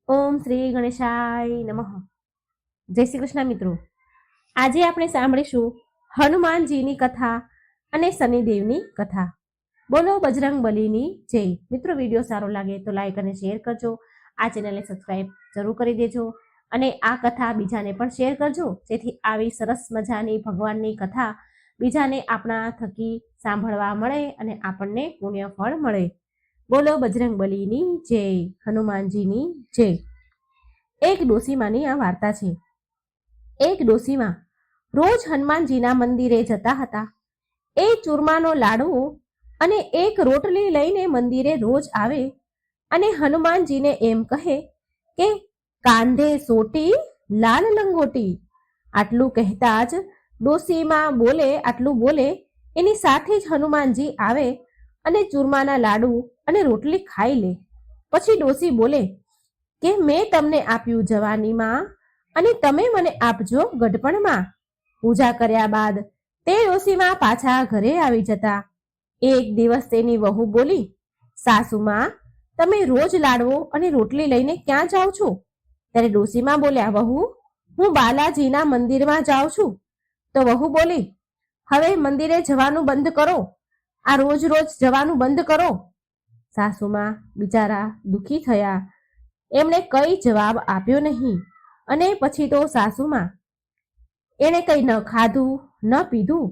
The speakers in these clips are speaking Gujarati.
ઓમ શ્રી ગણેશાય નમઃ. જય શ્રી કૃષ્ણ મિત્રો. આજે આપણે સાંભળીશું હનુમાનજીની કથા અને શનિદેવની કથા. બોલો બજરંગ બલીની જય. મિત્રો, વિડીયો સારો લાગે તો લાઈક અને શેર કરજો. આ ચેનલને સબસ્ક્રાઈબ જરૂર કરી દેજો અને આ કથા બીજાને પણ શેર કરજો, જેથી આવી સરસ મજાની ભગવાનની કથા બીજાને આપણા થકી સાંભળવા મળે અને આપણને પુણ્ય ફળ મળે. બોલો બજરંગ બલીની જય, હનુમાનજીની જય. એક ડોસીમાની આ વાર્તા છે. એક ડોસીમાં રોજ હનુમાનજીના મંદિરે જતા હતા. એ ચૂરમાનો લાડવો અને એક રોટલી લઈને મંદિરે રોજ આવે અને હનુમાનજીને એમ કહે કે કાંધે સોટી લાલ લંગોટી. આટલું કહેતા જ ડોસીમાં આટલું બોલે એની સાથે જ હનુમાનજી આવે અને ચૂરમાના લાડુ અને રોટલી ખાઈ લે. પછી ડોસી બોલે કે મેં તમને આપ્યું જવાનીમાં અને તમે મને આપજો ગઢપણમાં. પૂજા કર્યા બાદ તે ડોસીમાં પાછા ઘરે આવી જતા. એક દિવસ તેની વહુ બોલી, સાસુમાં, તમે રોજ લાડવો અને રોટલી લઈને ક્યાં જાઓ છો? ત્યારે ડોસીમાં બોલ્યા, વહુ, હું બાલાજીના મંદિરમાં જાઉં છું. તો વહુ બોલી, હવે મંદિરે જવાનું બંધ કરો, આ રોજ રોજ જવાનું બંધ કરો. સાસુમાં બિચારા દુઃખી થયા. એમણે કઈ જવાબ આપ્યો નહીં અને પછી તો સાસુમાં એણે કઈ ન ખાધું ન પીધું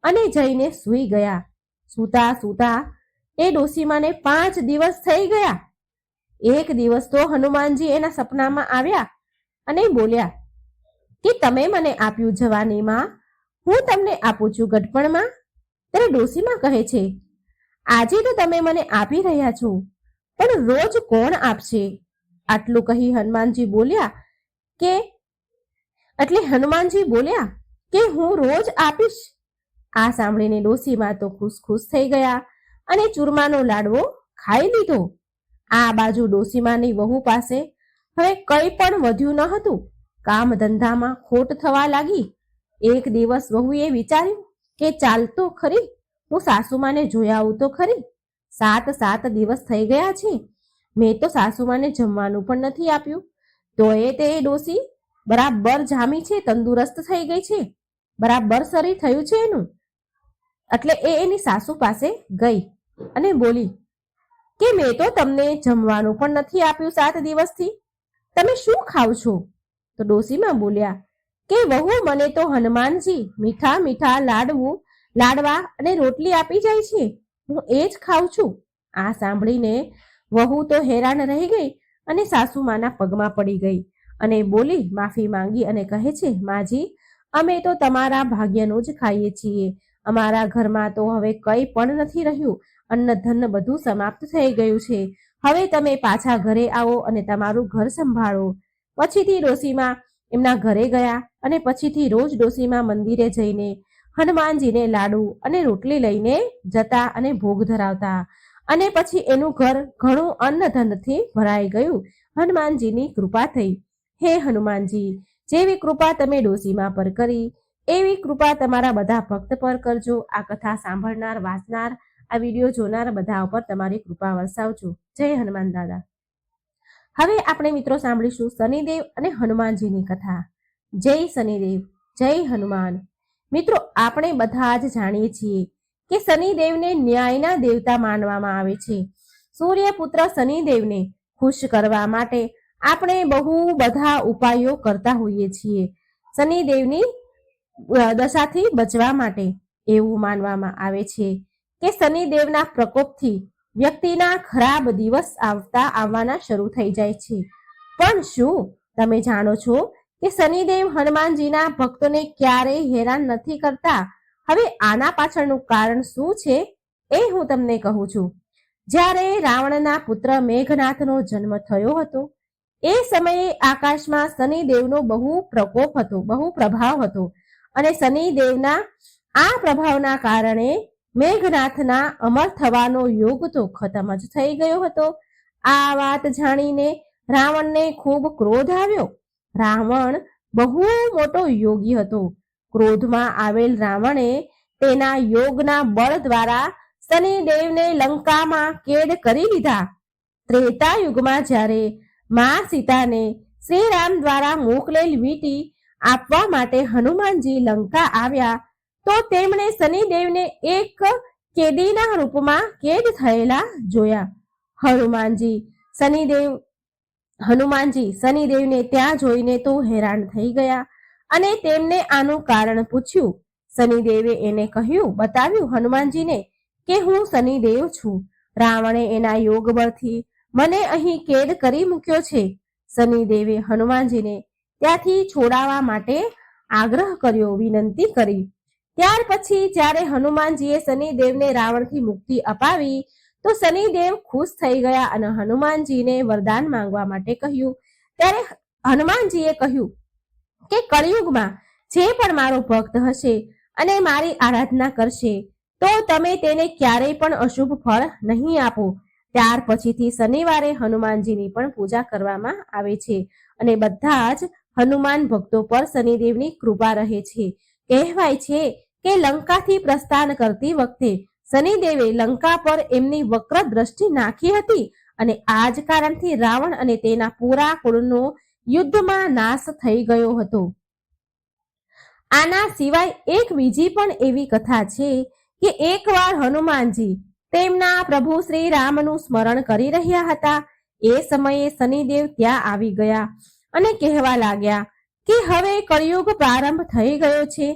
અને જઈને સૂઈ ગયા. સૂતા સૂતા એ ડોસીમાને 5 દિવસ થઈ ગયા. એક દિવસ તો હનુમાનજી એના સપનામાં આવ્યા અને બોલ્યા કે તમે મને આપ્યું જવાનીમાં, હું તમને આપું છું ગઢપણમાં. ત્યારે ડોસીમાં કહે છે, આજે તો તમે મને આપી રહ્યા છો, પણ રોજ કોણ આપશે? આટલું કહી હનુમાનજી બોલ્યા કે હું રોજ આપીશ. આ સાંભળીને ડોસીમાં તો ખુશ થઈ ગયા અને ચૂરમાનો લાડવો ખાઈ લીધો. આ બાજુ ડોસીમાની વહુ પાસે હવે કંઈ પણ વધ્યું ન હતું. કામ ધંધામાં ખોટ થવા લાગી. એક દિવસ વહુએ વિચાર્યું કે ચાલ તો ખરી, હું સાસુમાને જોઈ આવું તો ખરી. 7 દિવસ થઈ ગયા છે, મેં તો સાસુમાને જમવાનું પણ નથી આપ્યું. તો તે ડોસી બરાબર જામી છે, તંદુરસ્ત થઈ ગઈ છે, બરાબર શરીર થયું છે એનું. એટલે એ એની સાસુ પાસે ગઈ અને બોલી કે મેં તો તમને જમવાનું પણ નથી આપ્યું 7 દિવસથી, તમે શું ખાવ છો? તો ડોસીમાં બોલ્યા કે વહુ, મને તો હનુમાનજી મીઠા મીઠા લાડવા અને રોટલી આપી જાય છે, હું એ જ ખાઉં છું. આ સાંભળીને વહુ તો હેરાન રહી ગઈ અને સાસુમાના પગમાં પડી ગઈ અને બોલી, માફી માંગી અને કહે છે, માજી, અમે તો તમારા ભાગ્યનું જ ખાઈએ છીએ. અમારા ઘરમાં તો હવે કંઈ પણ નથી રહ્યું. અન્ન ધન બધું સમાપ્ત થઈ ગયું છે. હવે તમે પાછા ઘરે આવો અને તમારું ઘર સંભાળો. પછીથી ડોસીમાં એમના ઘરે ગયા અને પછીથી રોજ ડોસીમાં મંદિરે જઈને હનુમાનજીને લાડુ અને રોટલી લઈને જતા અને ભોગ ધરાવતા. અને પછી એનું ઘર ઘણું અન્ન ધનથી ભરાઈ ગયું. હનુમાનજીની કૃપા થઈ. હે હનુમાનજી, જેવી કૃપા તમે ડોસીમાં પર કરી એવી કૃપા તમારા બધા ભક્ત પર કરજો. આ કથા સાંભળનાર, વાંચનાર, આ વિડીયો જોનાર બધા ઉપર તમારી કૃપા વરસાવજો. જય હનુમાન દાદા. હવે આપણે મિત્રો સાંભળીશું શનિદેવ અને હનુમાનજીની કથા. જય શનિદેવ, જય હનુમાન. મિત્રો, આપણે બધા જ જાણીએ છીએ કે શનિદેવને ન્યાયના દેવતા માનવામાં આવે છે. સૂર્યપુત્ર શનિદેવને ખુશ કરવા માટે આપણે બહુ બધા ઉપાયો કરતા હોઈએ છીએ. શનિદેવની દશાથી બચવા માટે એવું માનવામાં આવે છે કે શનિદેવના પ્રકોપથી વ્યક્તિના ખરાબ દિવસ આવવાના શરૂ થઈ જાય છે. પણ શું તમે જાણો છો કે શનિદેવ હનુમાનજીના ભક્તોને ક્યારેય હેરાન નથી કરતા? હવે આના પાછળનું કારણ શું છે એ હું તમને કહું છું. જ્યારે રાવણના પુત્ર મેઘનાથનો જન્મ થયો હતો એ સમયે આકાશમાં શનિદેવનો બહુ પ્રભાવ હતો અને શનિદેવના આ પ્રભાવના કારણે મેઘનાથના અમર થવાનો યોગ તો ખતમ જ થઈ ગયો હતો. આ વાત જાણીને રાવણને ખૂબ ક્રોધ આવ્યો. રાવણ બહુ મોટો યોગી હતો. ક્રોધમાં આવેલ રાવણે તેના યોગના બળ દ્વારા શનિદેવને લંકામાં કેદ કરી લીધા. ત્રેતા યુગમાં જ્યારે માં સીતાને શ્રી રામ દ્વારા મોકલેલ વીંટી આપવા માટે હનુમાનજી લંકા આવ્યા તો તેમણે શનિદેવને એક કેદીના રૂપમાં કેદ થયેલા જોયા. હનુમાનજી શનિદેવને ત્યાં જોઈને તો હેરાન થઈ ગયા અને તેમને આનું કારણ પૂછ્યું. શનિદેવે એને બતાવ્યું હનુમાનજીને કે હું શનિદેવ છું. રાવણે એના યોગ બળથી મને અહીં કેદ કરી મૂક્યો છે. શનિદેવે હનુમાનજીને ત્યાંથી છોડાવવા માટે આગ્રહ કર્યો, વિનંતી કરી. ત્યાર પછી જ્યારે હનુમાનજીએ શનિદેવને રાવણથી મુક્તિ અપાવી તો શનિદેવ ખુશ થઈ ગયા અને હનુમાનજીને વરદાન માંગવા માટે કહ્યું. ત્યારે હનુમાનજીએ કહ્યું કે કળિયુગમાં જે પણ મારો ભક્ત હશે અને મારી આરાધના કરશે તો તમે તેને ક્યારેય પણ અશુભ ફળ નહીં આપો. ત્યાર પછીથી શનિવારે હનુમાનજીની પણ પૂજા કરવામાં આવે છે અને બધા જ હનુમાન ભક્તો પર શનિદેવની કૃપા રહે છે. કહેવાય છે કે લંકાથી પ્રસ્થાન કરતી વખતે શનિદેવે લંકા પર એમની વક્ર દ્રષ્ટિ નાખી હતી અને આ જ કારણથી રાવણ અને તેના પૂરા કુળનો યુદ્ધમાં નાશ થઈ ગયો હતો. આના સિવાય એક બીજી પણ એવી કથા છે કે એકવાર હનુમાનજી તેમના પ્રભુ શ્રી રામનું સ્મરણ કરી રહ્યા હતા. એ સમયે શનિદેવ ત્યાં આવી ગયા અને કહેવા લાગ્યા કે હવે કળિયુગ પ્રારંભ થઈ ગયો છે.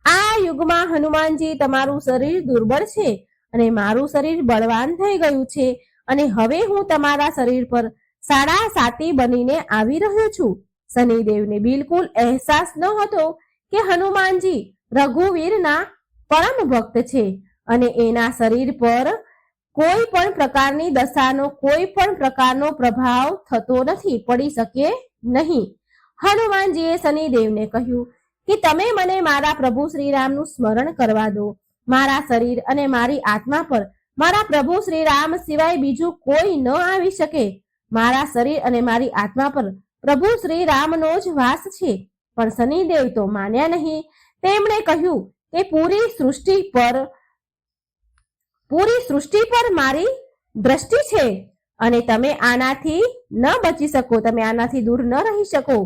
આ યુગમાં હનુમાનજી તમારું શરીર દુર્બળ છે અને મારું શરીર બળવાન થઈ ગયું છે અને હવે હું તમારા શરીર પર સાડા સાતી બનીને આવી રહ્યો છું. શનિદેવને બિલકુલ અહેસાસ ન હતો કે હનુમાનજી રઘુવીરના પરમ ભક્ત છે અને એના શરીર પર કોઈ પણ પ્રકારની દશાનો કોઈ પણ પ્રકારનો પ્રભાવ થતો નથી, પડી શકે નહીં. હનુમાનજીએ શનિદેવને કહ્યું કે તમે મને મારા પ્રભુ શ્રીરામનું સ્મરણ કરવા દો. મારા શરીર અને મારી આત્મા પર મારા પ્રભુ શ્રીરામ સિવાય બીજું કોઈ ન આવી શકે. મારા શરીર અને મારી આત્મા પર પ્રભુ શ્રીરામનો જ વાસ છે. પણ શનિદેવ તો માન્યા નહીં. તેમણે કહ્યું કે પૂરી સૃષ્ટિ પર મારી દ્રષ્ટિ છે અને તમે આનાથી ન બચી શકો, તમે આનાથી દૂર ન રહી શકો.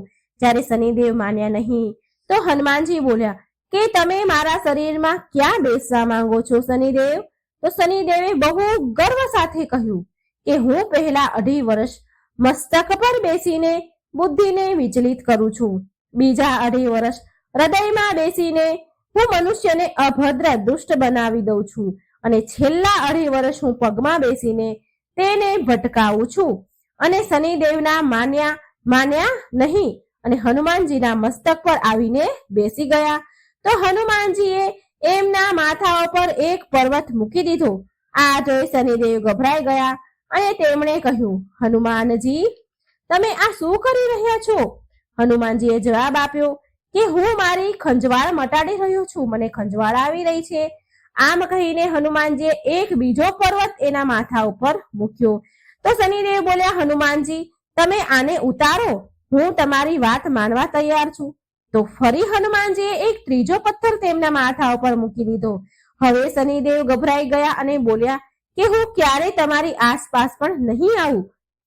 જ્યારે શનિદેવ માન્યા નહીં તો હનુમાનજી બોલ્યા કે તમે મારા શરીરમાં ક્યાં બેસવા માંગો છો શનિદેવ? તો શનિદેવે બહુ ગર્વ સાથે કહ્યું કે હું પહેલા 2.5 વર્ષ મસ્તક પર બેસીને બુદ્ધિને વિચલિત કરું છું. બીજા 2.5 વર્ષ હૃદયમાં બેસીને હું મનુષ્યને અભદ્ર દુષ્ટ બનાવી દઉં છું અને છેલ્લા 2.5 વર્ષ હું પગમાં બેસીને તેને ભટકાવું છું. અને શનિદેવના માન્યા નહીં અને હનુમાનજીના મસ્તક પર આવીને બેસી ગયા. તો હનુમાનજીએ એમના માથા ઉપર એક પર્વત મૂકી દીધો. આ જોઈ શનિદેવ ગભરાઈ ગયા અને તેમણે કહ્યું, હનુમાનજી તમે આ શું કરી રહ્યા છો? હનુમાનજીએ જવાબ આપ્યો કે હું મારી ખંજવાળ મટાડી રહ્યો છું, મને ખંજવાળ આવી રહી છે. આમ કહીને હનુમાનજીએ એક બીજો પર્વત એના માથા ઉપર મૂક્યો. તો શનિદેવ બોલ્યા, હનુમાનજી તમે આને ઉતારો, હું તમારી વાત માનવા તૈયાર છું. તો ફરી હનુમાનજીએ એક ત્રીજો પથ્થર તેમના માથા ઉપર મૂકી દીધો. હવે શનિદેવ ગભરાઈ ગયા અને બોલ્યા કે હું ક્યારે તમારી આસપાસ પણ નહીં આવું.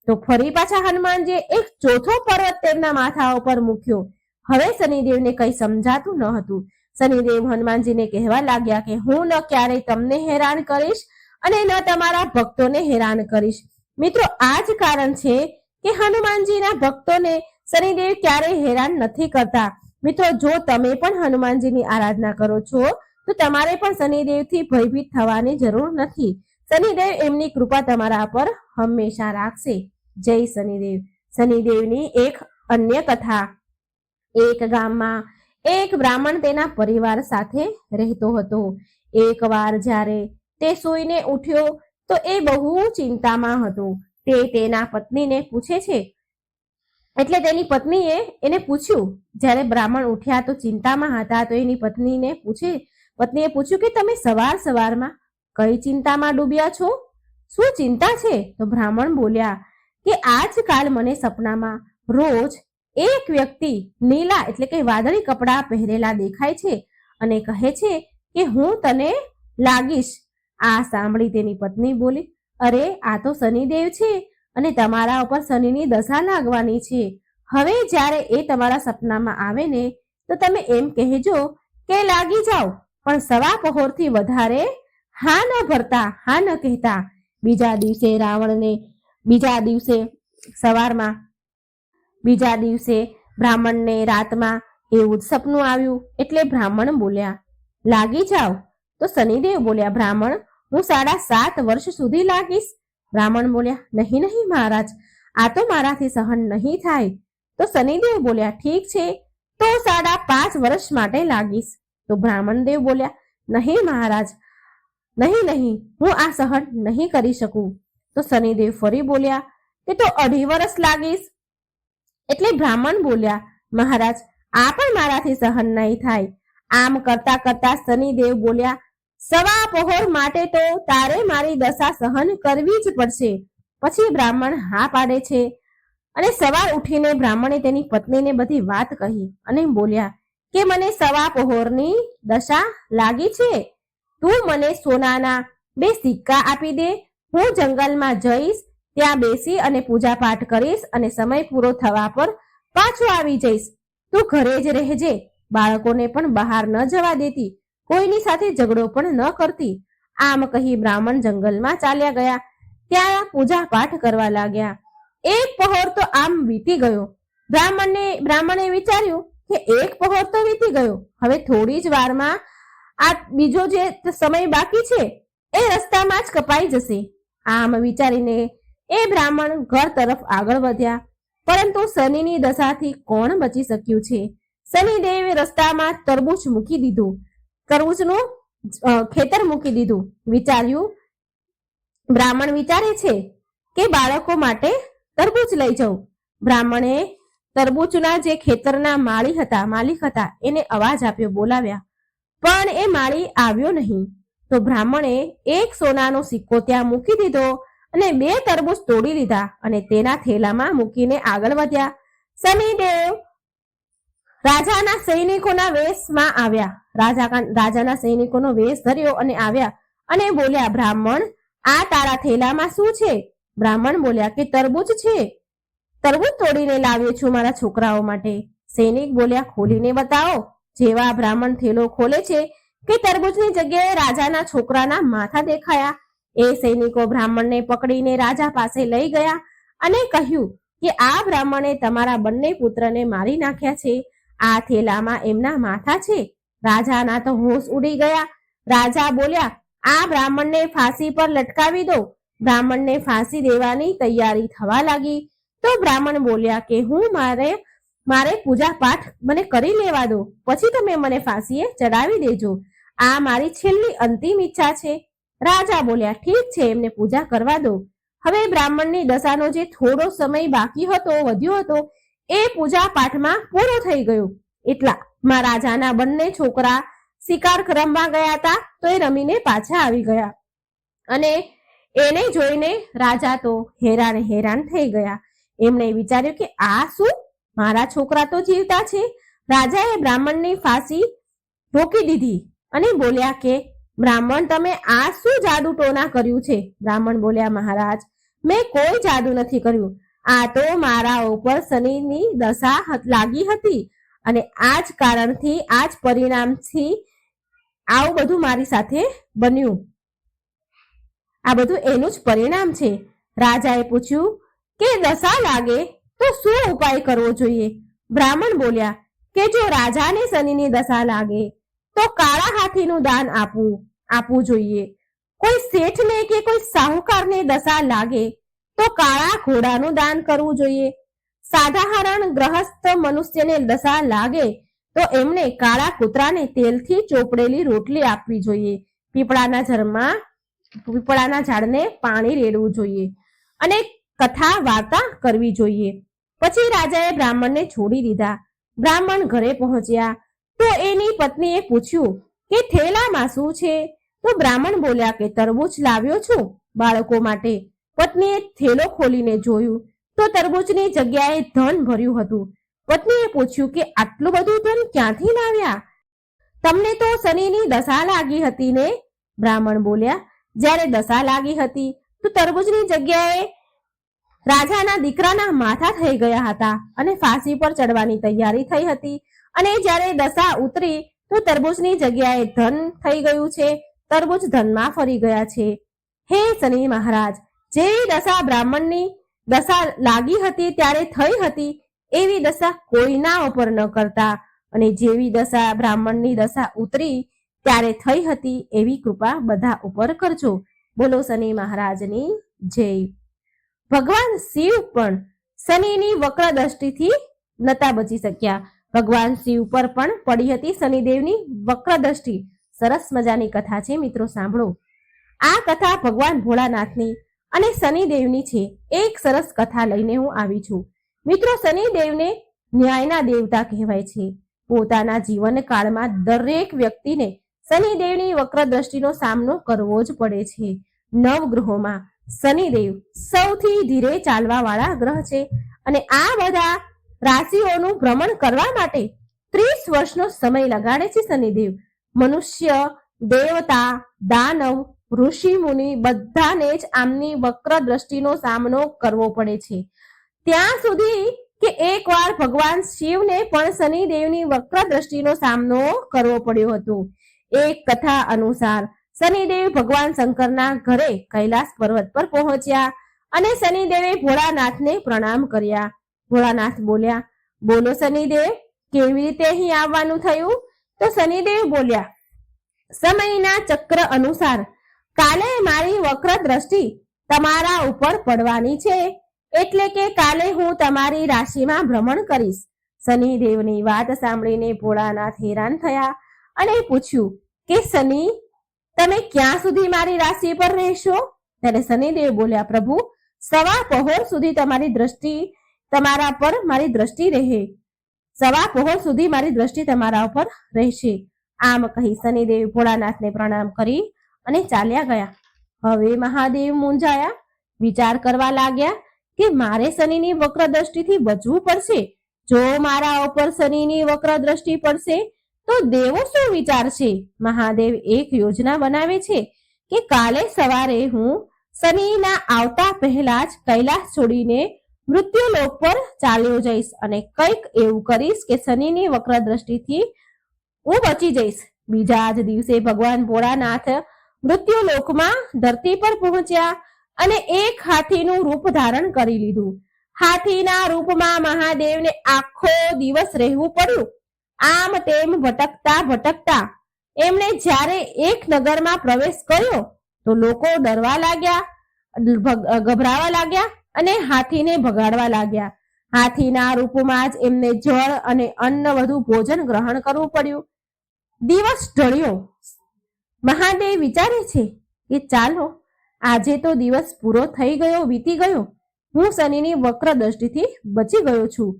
તો ફરી પાછા હનુમાનજીએ એક ચોથો પર્વત તેમના માથા ઉપર મૂક્યો. હવે શનિદેવને કંઈ સમજાતું ન હતું. શનિદેવ હનુમાનજીને કહેવા લાગ્યા કે હું ન ક્યારે તમને હેરાન કરીશ અને ન તમારા ભક્તોને હેરાન કરીશ. મિત્રો, આ જ કારણ છે કે હનુમાનજીના ભક્તોને શનિદેવ ક્યારેય હેરાન નથી કરતા. મિત્રો, જો તમે પણ હનુમાનજીની આરાધના કરો છો તો તમારે પણ શનિદેવથી ભયભીત થવાની જરૂર નથી. શનિદેવ એમની કૃપા તમારા પર હંમેશા રાખશે. જય શનિદેવ. શનિદેવની એક અન્ય કથા. એક ગામમાં એક બ્રાહ્મણ તેના પરિવાર સાથે રહેતો હતો. એકવાર જ્યારે તે સૂઈને ઉઠ્યો તો એ બહુ ચિંતામાં હતો. તે તેના પત્નીને પૂછે છે, એટલે તેની પત્નીએ એને પૂછ્યું. જ્યારે બ્રાહ્મણ ઉઠ્યા તો ચિંતામાં હતા તો એની પત્નીએ પૂછ્યું કે તમે સવારમાં કઈ ચિંતામાં ડૂબ્યા છો? શું ચિંતા છે? તો બ્રાહ્મણ બોલ્યા કે આજકાલ મને સપનામાં રોજ એક વ્યક્તિ નીલા એટલે કે વાદળી કપડાં પહેરેલા દેખાય છે અને કહે છે કે હું તને લાગીશ. આ સાંભળી તેની પત્ની બોલી, અરે આ તો શનિદેવ છે અને તમારા ઉપર શનિની દશા લાગવાની છે. હવે જ્યારે એ તમારા સપનામાં આવે ને તો તમે એમ કહેજો કે લાગી જાઓ, પણ સવા પહોરથી વધારે હા ન ભરતા, હા ન કહેતા. બીજા દિવસે બ્રાહ્મણને રાતમાં એવું જ સપનું આવ્યું. એટલે બ્રાહ્મણ બોલ્યા લાગી જાઓ. તો શનિદેવ બોલ્યા બ્રાહ્મણ, હું 7.5 વર્ષ સુધી લાગીશ. બ્રાહ્મણ બોલ્યા નહીં નહીં મહારાજ, આ તો મારાથી સહન નહીં થાય. તો શનિદેવ બોલ્યા ઠીક છે, તો 5.5 વર્ષ માટે લાગીશ. તો બ્રાહ્મણ દેવ બોલ્યા નહીં મહારાજ, નહીં, હું આ સહન નહીં કરી શકું. તો શનિદેવ ફરી બોલ્યા કે તો 2.5 વર્ષ લાગીશ. એટલે બ્રાહ્મણ બોલ્યા મહારાજ, આ પણ મારાથી સહન નહીં થાય. આમ કરતા કરતા શનિદેવ બોલ્યા સવા પહોર માટે તો તારે મારી દશા સહન કરવી જ પડશે. પછી બ્રાહ્મણ હા પાડે છે. અને સવાર ઉઠીને બ્રાહ્મણે તેની પત્નીને બધી વાત કહી અને બોલ્યા કે મને સવા પહોરની દશા લાગી છે. તું મને સોનાના 2 સિક્કા આપી દે. હું જંગલમાં જઈશ, ત્યાં બેસી અને પૂજા પાઠ કરીશ અને સમય પૂરો થવા પર પાછો આવી જઈશ. તું ઘરે જ રહેજે, બાળકોને પણ બહાર ન જવા દેતી, કોઈની સાથે ઝઘડો પણ ન કરતી. આમ કહી બ્રાહ્મણ જંગલમાં ચાલ્યા ગયા. ત્યાં પૂજા પાઠ કરવા લાગ્યા. 1 પહોર તો આમ વીતી ગયો. બ્રાહ્મણે વિચાર્યું કે 1 પહોર તો વીતી ગયો, હવે થોડી જ વારમાં આ બીજો જે સમય બાકી છે એ રસ્તામાં જ કપાઈ જશે. આમ વિચારીને એ બ્રાહ્મણ ઘર તરફ આગળ વધ્યા. પરંતુ શનિની દશાથી કોણ બચી શક્યું છે? શનિદેવે રસ્તામાં તરબૂચનું ખેતર મૂકી દીધું. બ્રાહ્મણ વિચારે છે કે બાળકો માટે તરબૂચ લઈ જાઉં. બ્રાહ્મણે તરબૂચના જે ખેતરના માલિક હતા એને અવાજ આપ્યો, બોલાવ્યા, પણ એ માળી આવ્યો નહીં. તો બ્રાહ્મણે 1 સોનાનો સિક્કો ત્યાં મૂકી દીધો અને 2 તરબૂચ તોડી લીધા અને તેના થેલામાં મૂકીને આગળ વધ્યા. શનિદેવ રાજાના સૈનિકોના વેશમાં આવ્યા. રાજાના સૈનિકોનો વેશ ધર્યો અને આવ્યા અને બોલ્યા બ્રાહ્મણ, આ તારા થેલામાં શું છે? બ્રાહ્મણ બોલ્યા કે તરબૂચ છે, તરબૂચ તોડીને લાવ્યો છું મારા છોકરાઓ માટે. સૈનિક બોલ્યા ખોલીને બતાવો. જેવા બ્રાહ્મણ થેલો ખોલે છે કે તરબૂચની જગ્યાએ રાજાના છોકરાના માથા દેખાયા. એ સૈનિકો બ્રાહ્મણને પકડીને રાજા પાસે લઈ ગયા અને કહ્યું કે આ બ્રાહ્મણે તમારા બંને પુત્રને મારી નાખ્યા છે. આ થેલામાં એમના માથા છે. રાજાના તો હોશ ઉડી ગયા. રાજા બોલ્યા આ બ્રાહ્મણને ફાંસી પર લટકાવી દો. બ્રાહ્મણને ફાંસી દેવાની તૈયારી થવા લાગી. તો બ્રાહ્મણ બોલ્યા કે મારે પૂજા પાઠ મને કરી લેવા દો, પછી તમે મને ફાંસીએ ચડાવી દેજો. આ મારી છેલ્લી અંતિમ ઈચ્છા છે. રાજા બોલ્યા ઠીક છે, એમને પૂજા કરવા દો. હવે બ્રાહ્મણની દશાનો જે થોડો સમય બાકી વધ્યો હતો એ પૂજા પાઠમાં પૂરો થઈ ગયો. એટલામાં રાજાના બંને છોકરા શિકાર રમવા ગયા હતા, તો એ રમીને પાછા આવી ગયા અને એને જોઈને રાજા તો હેરાન થઈ ગયા. એમણે વિચાર્યું કે આ શું, મારા છોકરા તો જીવતા છે. રાજાએ બ્રાહ્મણની ફાંસી રોકી દીધી અને બોલ્યા કે બ્રાહ્મણ, તમે આ શું જાદુ ટોના કર્યું છે? બ્રાહ્મણ બોલ્યા મહારાજ, મેં કોઈ જાદુ નથી કર્યું. આ તો મારા ઉપર શનિની દશા લાગી હતી અને આ જ કારણથી, આ જ પરિણામથી આવું બધું મારી સાથે બન્યું. આ બધું એનું જ પરિણામ છે. રાજાએ પૂછ્યું કે દશા લાગે તો શું ઉપાય કરવો જોઈએ? બ્રાહ્મણ બોલ્યા કે જો રાજાને શનિની દશા લાગે તો કાળા હાથીનું દાન આપવું જોઈએ. કોઈ શેઠને કે કોઈ સાહુકારને દશા લાગે તો કાળા ઘોડાનું દાન કરવું જોઈએ. સાધારણ ગ્રહસ્થ મનુષ્યને દશા લાગે તો એમને કાળા કૂતરાને તેલથી ચોપડેલી રોટલી આપવી જોઈએ. પીપળાના ઝાડને પાણી રેડવું જોઈએ અને કથા વાર્તા કરવી જોઈએ. પછી રાજાએ બ્રાહ્મણને છોડી દીધા. બ્રાહ્મણ ઘરે પહોંચ્યા તો એની પત્નીએ પૂછ્યું કે થેલામાં શું છે? તો બ્રાહ્મણ બોલ્યા કે તરબૂચ લાવ્યો છું બાળકો માટે. પત્નીએ થેલો ખોલીને જોયું તો તરબૂચની જગ્યાએ ધન ભર્યું હતું. પત્નીએ પૂછ્યું કે આટલું બધું ધન ક્યાંથી લાવ્યા? તમને તો શનિની દશા લાગી હતી ને? બ્રાહ્મણ બોલ્યા જ્યારે દશા લાગી હતી તો તરબૂચની જગ્યાએ રાજાના દીકરાના માથા થઈ ગયા હતા અને ફાંસી પર ચડવાની તૈયારી થઈ હતી. અને જ્યારે દશા ઉતરી તો તરબૂચની જગ્યાએ ધન થઈ ગયું છે. તરબૂચ ધનમાં ફરી ગયા છે. હે શનિ મહારાજ, જેવી દશા બ્રાહ્મણની દશા લાગી હતી ત્યારે થઈ હતી એવી દશા કોઈના ઉપર ન કરતા, અને જેવી દશા બ્રાહ્મણની દશા ઉતરી ત્યારે થઈ હતી એવી કૃપા બધા ઉપર કરજો. બોલો શનિ મહારાજની જય. ભગવાન શિવ પણ શનિની વક્ર દ્રષ્ટિથી નતા બચી શક્યા. ભગવાન શિવ પર પણ પડી હતી શનિદેવની વક્ર દ્રષ્ટિ. સરસ મજાની કથા છે મિત્રો, સાંભળો. આ કથા ભગવાન ભોળાનાથની અને શનિદેવની છે. એક સરસ કથા લઈને હું આવી છું મિત્રો. શનિદેવને ન્યાયના દેવતા કહેવાય છે. પોતાના જીવન કાળમાં દરેક વ્યક્તિને શનિદેવની વક્ર દ્રષ્ટિનો સામનો કરવો જ પડે છે. નવગ્રહોમાં શનિદેવ સૌથી ધીરે ચાલવા વાળા ગ્રહ છે અને આ બધા રાશિઓનું ભ્રમણ કરવા માટે 30 વર્ષનો સમય લગાડે છે શનિદેવ. મનુષ્ય, દેવતા, દાનવ, ઋષિ મુનિ બધાને જ આમની વક્ર દ્રષ્ટિનો સામનો કરવો પડે છે. ત્યાં સુધી કે એકવાર ભગવાન શિવને પણ શનિદેવની વક્ર દ્રષ્ટિનો સામનો કરવો પડ્યો હતો. એક કથા અનુસાર શનિદેવ ભગવાન શંકરના ઘરે કૈલાસ પર્વત પર પહોંચ્યા અને શનિદેવે ભોળાનાથને પ્રણામ કર્યા. ભોળાનાથ બોલ્યા, બોલો શનિદેવ, કેવી રીતે અહીં આવવાનું થયું? તો શનિદેવ બોલ્યા, સમયના ચક્ર અનુસાર કાલે મારી વક્ર દ્રષ્ટિ તમારા ઉપર પડવાની છે, એટલે કે કાલે હું તમારી રાશિમાં ભ્રમણ કરીશ. શનિદેવની વાત સાંભળીને ભોળાનાથ હેરાન થયા અને પૂછ્યું કે શનિ, તમે ક્યાં સુધી મારી રાશિ પર રહેશો? ત્યારે શનિદેવ બોલ્યા, પ્રભુ, સવા પહોર સુધી તમારી દ્રષ્ટિ તમારા પર મારી દ્રષ્ટિ રહે. સવા પહોર સુધી મારી દ્રષ્ટિ તમારા ઉપર રહેશે. આમ કહી શનિદેવ ભોળાનાથને પ્રણામ કરી અને ચાલ્યા ગયા. હવે મહાદેવ મૂંઝાયા, વિચાર કરવા લાગ્યા કે મારે શનિની વક્ર દ્રષ્ટિથી બચવું પડશે. જો મારા ઉપર શનિની વક્ર દ્રષ્ટિ પડશે તો દેવો શું વિચારશે? મહાદેવ એક યોજના બનાવે છે કે કાલે સવારે હું શનિના આવતા પહેલા જ કૈલાસ છોડીને મૃત્યુલોક પર ચાલ્યો જઈશ અને કંઈક એવું કરીશ કે શનિની વક્ર દ્રષ્ટિથી હું બચી જઈશ. બીજા જ દિવસે ભગવાન ભોળાનાથ મૃત્યુલોકમાં ધરતી પર પહોંચ્યા અને એક હાથીનું રૂપ ધારણ કરી લીધું. હાથીના રૂપમાં મહાદેવને આખો દિવસ રહેવું પડ્યું. આમ તેમ ભટકતા ભટકતા એમણે જ્યારે એક નગરમાં પ્રવેશ કર્યો તો લોકો ડરવા લાગ્યા, ગભરાવા લાગ્યા અને હાથીને ભગાડવા લાગ્યા. હાથીના રૂપમાં જ એમને જળ અને અન્ન વધુ ભોજન ગ્રહણ કરવું પડ્યું. દિવસ ઢળ્યો. મહાદેવ વિચારે છે કે ચાલો, આજે તો દિવસ પૂરો થઈ ગયો, વીતી ગયો. હું શનિની વક્ર દ્રષ્ટિથી બચી ગયો છું.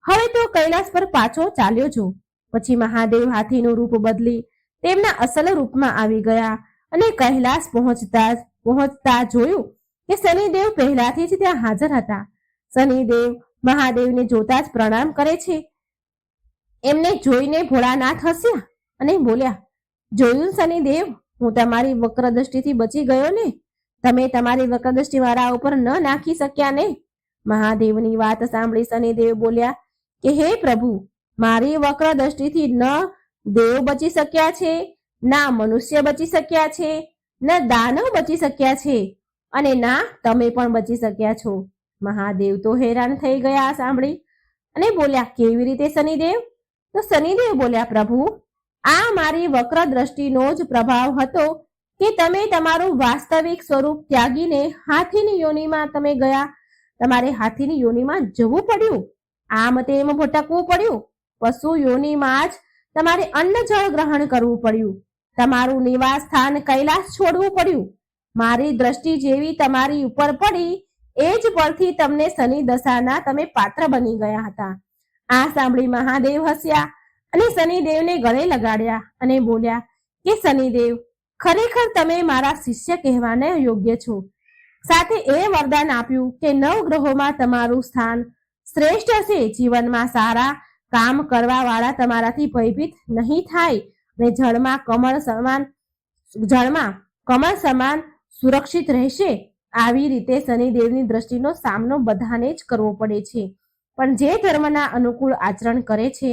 હવે તો કૈલાસ પર પાછો ચાલ્યો છું. પછી મહાદેવ હાથીનું રૂપ બદલી તેમના અસલ રૂપમાં આવી ગયા અને કૈલાસ પહોંચતા જોયું કે શનિદેવ પહેલાથી જ ત્યાં હાજર હતા. શનિદેવ મહાદેવને જોતા જ પ્રણામ કરે છે. એમને જોઈને ભોળાનાથ હસ્યા અને બોલ્યા, જોયું શનિદેવ, હું તમારી વક્ર દ્રષ્ટિથી બચી ગયો ને? તમે તમારી વક્ર દ્રષ્ટિ મારા ઉપર ન નાખી શક્યા ને? મહાદેવની વાત સાંભળી શનિદેવ બોલ્યા કે હે પ્રભુ, મારી વક્ર દ્રષ્ટિથી ન દેવ બચી શક્યા છે, ના મનુષ્ય બચી શક્યા છે, ન દાનવ બચી શક્યા છે અને ના તમે પણ બચી શક્યા છો. મહાદેવ તો હેરાન થઈ ગયા સાંભળી અને બોલ્યા, કેવી રીતે શનિદેવ? તો શનિદેવ બોલ્યા, પ્રભુ, આ મારી વક્ર દ્રષ્ટિનો જ પ્રભાવ હતો કે તમે તમારું વાસ્તવિક સ્વરૂપ ત્યાગીને હાથીની યોનિમાં તમે ગયા. તમારે હાથીની યોનિમાં જવું પડ્યું, આમ તેમ ભટકવું પડ્યું. પશુ યોનિમાં જ તમારે અન્ન જળ ગ્રહણ કરવું પડ્યું. તમારું નિવાસ સ્થાન કૈલાસ છોડવું પડ્યું. મારી દ્રષ્ટિ જેવી તમારી ઉપર પડી એ જ પરથી તમને શનિ દશાના તમે પાત્ર બની ગયા હતા. આ સાંભળી મહાદેવ હસ્યા અને શનિદેવને ગળે લગાડ્યા અને બોલ્યા કે શનિદેવ, ખરેખર તમે મારા શિષ્ય કહેવાને યોગ્ય છો. સાથે એ વરદાન આપ્યું કે 9 ગ્રહોમાં તમારું સ્થાન શ્રેષ્ઠ હશે. જીવનમાં સારા કામ કરવા વાળા તમારાથી ભયભીત નહીં થાય અને જળમાં કમળ સમાન સુરક્ષિત રહેશે. આવી રીતે શનિદેવની દ્રષ્ટિનો સામનો બધાને જ કરવો પડે છે, પણ જે ધર્મના અનુકૂળ આચરણ કરે છે,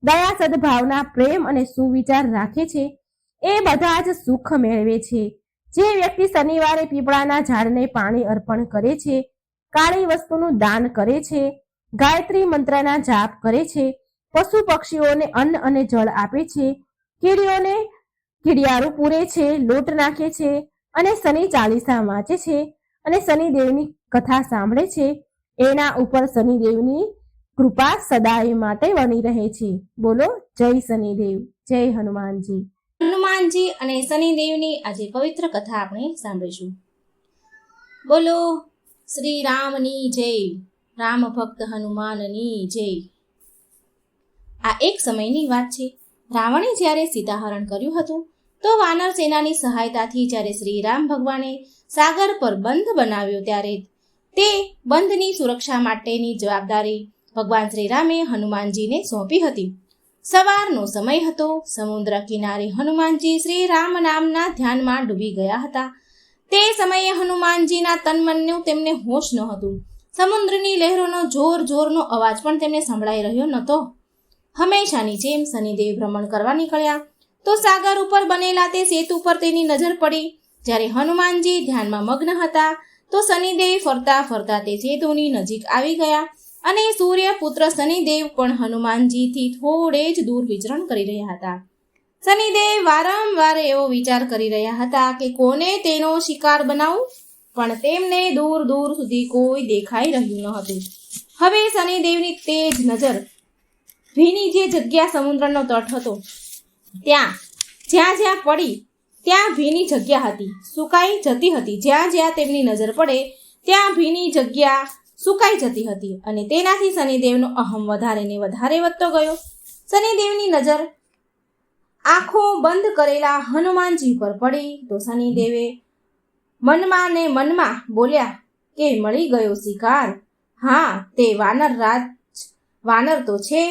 દયા, સદભાવના, પ્રેમ અને સુવિચાર રાખે છે, એ બધા જ સુખ મેળવે છે. જે વ્યક્તિ શનિવારે પીપળાના ઝાડને પાણી અર્પણ કરે છે, કાળી વસ્તુનું દાન કરે છે, ગાયત્રી મંત્રના જાપ કરે છે, પશુ પક્ષીઓને અન્ન અને જળ આપે છે, કીડીઓને કીડિયારું પૂરે છે, લોટ નાખે છે અને શનિ ચાલીસા વાંચે છે અને શનિદેવની કથા સાંભળે છે, એના ઉપર શનિદેવની કૃપા સદાય માટે બની રહે છે. બોલો જય શનિદેવ, જય હનુમાનજી. હનુમાનજી અને શનિદેવની આજે પવિત્ર કથા આપણે સાંભળીશું. બોલો શ્રી રામની જય, રામ ભક્ત હનુમાનની જય. આ એક સમયની વાત છે. રાવણે જ્યારે સીતાહરણ કર્યું હતું તો વાનર સેનાની સહાયતાથી જ્યારે શ્રી રામ ભગવાને સાગર પર બંધ બનાવ્યો ત્યારે તે બંધની સુરક્ષા માટેની જવાબદારી ભગવાન શ્રી રામે હનુમાનજીને સોંપી હતી. સવારનો સમય હતો. સમુદ્ર કિનારે હનુમાનજી શ્રી રામ નામના ધ્યાનમાં ડૂબી ગયા હતા. તે સમયે હનુમાનજીના તનમનનું તેમને હોશ ન હતું. સમુદ્રની લહેરોનો જોરનો અવાજ પણ તેમને સંભળાઈ રહ્યો નહોતો. હંમેશાની જેમ શનિદેવ ભ્રમણ કરવા નીકળ્યા તો સાગર ઉપર બનેલા તે સેતુ પર તેની નજર પડી. જ્યારે હનુમાનજી ધ્યાનમાં મગ્ન હતા તો શનિદેવ ફરતા ફરતા તે સેતુની નજીક આવી ગયા અને સૂર્યપુત્ર શનિદેવ પણ હનુમાનજીથી થોડે જ દૂર વિચરણ કરી રહ્યા હતા. શનિદેવ વારંવાર એવો વિચાર કરી રહ્યા હતા કે કોને તેનો શિકાર બનાવું, પણ તેમને દૂર સુધી કોઈ દેખાઈ રહ્યું ન હતું. હવે શનિદેવની તેજ નજર ભીની જે જગ્યા સમુદ્રનો તટ હતો જ્યાં પડી ત્યાં ભીની જગ્યા હતી, સુકાઈ જતી હતી. જ્યાં તેમની નજર પડે ત્યાં ભીની જગ્યા સુકાઈ જતી હતી અને તેનાથી શનિદેવનો અહમ વધારે ને વધારે વધતો ગયો. શનિદેવની નજર આંખો બંધ કરેલા હનુમાનજી પર પડી તો શનિદેવે મનમાં બોલ્યા કે મળી ગયો શિકાર. હા, તે વાનર તો છે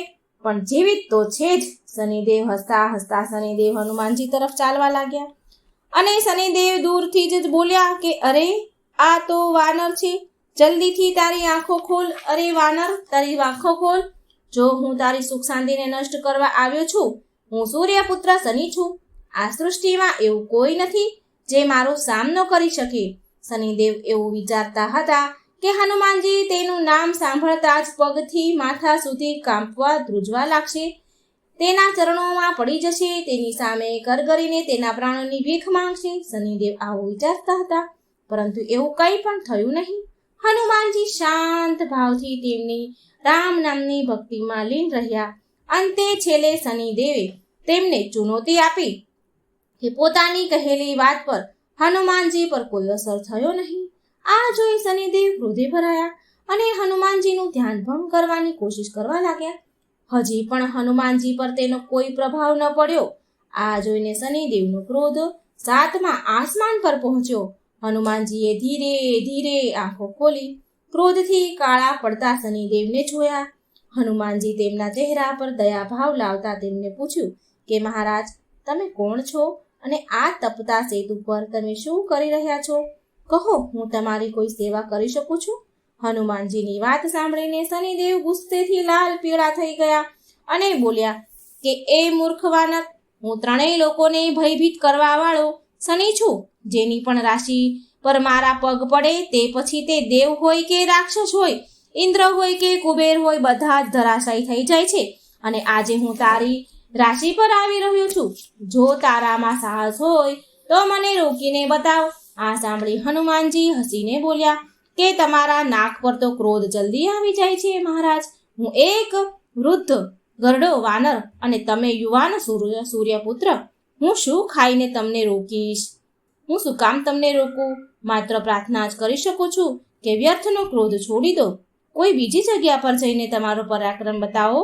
પણ જીવિત તો છે જ. શનિદેવ હસતા શનિદેવ હનુમાનજી તરફ ચાલવા લાગ્યા અને શનિદેવ દૂરથી જ બોલ્યા કે અરે, આ તો વાનર છે, જલ્દીથી તારી આંખો ખોલ. અરે વાનર, તારી આંખો ખોલ. જો હું તારી સુખ શાંતિને નષ્ટ કરવા આવ્યો છું. હું સૂર્યપુત્ર શનિ છું. આ સૃષ્ટિમાં એવું કોઈ નથી જે મારો સામનો કરી શકે. શનિદેવ એવું વિચારતા હતા કે હનુમાનજી તેનું નામ સાંભળતા જ પગથી માથા સુધી કાંપવા ધ્રુજવા લાગશે, તેના ચરણોમાં પડી જશે, તેની સામે કરગરીને તેના પ્રાણોની ભીખ માંગશે. શનિદેવ આવું વિચારતા હતા, પરંતુ એવું કંઈ પણ થયું નહીં. હનુમાનજી શાંત ભાવથી તેમની રામ નામની ભક્તિમાં લીન રહ્યા. અંતે છેલ્લે શનિદેવે તેમને ચુનૌતી આપી કે પોતાની કહેલી વાત પર હનુમાનજી પર કોઈ અસર થયો નહીં. આ જોઈ શનિદેવ ક્રોધે ભરાયા અને હનુમાનજીનું ધ્યાન ભંગ કરવાની કોશિશ કરવા લાગ્યા. હજી પણ હનુમાનજી પર તેનો કોઈ પ્રભાવ ન પડ્યો. આ જોઈને શનિદેવનો ક્રોધ 7મા આસમાન પર પહોંચ્યો. હનુમાનજીએ ધીરે આંખો ખોલી ક્રોધથી કાળા પડતા શનિદેવને જોયા. હનુમાનજી તેમના ચહેરા પર દયાભાવ લાવતા તેમને પૂછ્યું કે મહારાજ, તમે કોણ છો અને આ તપતા સેતુ પર તમે શું કરી રહ્યા છો? કહો, હું તમારી કોઈ સેવા કરી શકું છું? હનુમાનજીની વાત સાંભળીને શનિદેવ ગુસ્સેથી લાલ પીળા થઈ ગયા અને બોલ્યા કે એ મૂર્ખ વાનર, હું 3 લોકોને ભયભીત કરવા વાળો શનિ છું. જેની પણ રાશિ પર મારા પગ પડે તે પછી તે દેવ હોય કે રાક્ષસ હોય, ઇન્દ્ર હોય કે કુબેર હોય, બધા જ ધરાશાયી થઈ જાય છે. અને આજે હું તારી રાશિ પર આવી રહ્યો છું. જો તારામાં સાહસ હોય તો મને રોકીને બતાવ. આ સાંભળી હનુમાનજી હસીને બોલ્યા કે તમારા નાક પર તો ક્રોધ જલ્દી આવી જાય છે મહારાજ. હું એક વૃદ્ધ ગરડો વાનર અને તમે યુવાન સૂર્યપુત્ર. હું શું ખાઈને તમને રોકીશ? હું શું કામ તમને રોકું? માત્ર પ્રાર્થના જ કરી શકું છું કે વ્યર્થનો ક્રોધ છોડી દો. કોઈ બીજી જગ્યા પર જઈને તમારો પરાક્રમ બતાવો.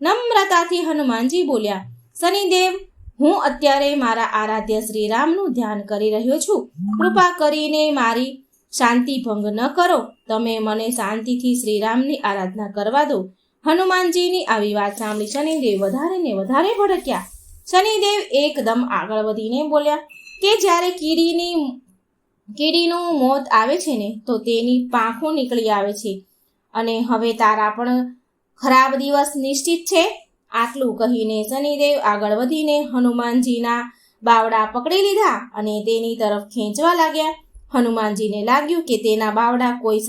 નમ્રતાથી હનુમાનજી બોલ્યા, શનિદેવ, હું અત્યારે મારા આરાધ્ય શ્રી રામનું ધ્યાન કરી રહ્યો છું. કૃપા કરીને મારી શાંતિ ભંગ ન કરો. તમે મને શાંતિથી શ્રીરામની આરાધના કરવા દો. હનુમાનજીની આવી વાત સાંભળી શનિદેવ વધારે ને વધારે ભડક્યા. શનિદેવ એકદમ આગળ વધીને બોલ્યા કે જ્યારે કીડીની કીડીનું મોત આવે છે ને તો તેની પાંખો નીકળી આવે છે અને હવે તારા પણ ખરાબ દિવસ નિશ્ચિત છે. આટલું કહીને શનિદેવ આગળ વધીને હનુમાનજીના બાવડા પકડી લીધા અને તેની તરફ ખેંચવા લાગ્યા. હનુમાનજીને લાગ્યું કે તેના બાવડા કોઈ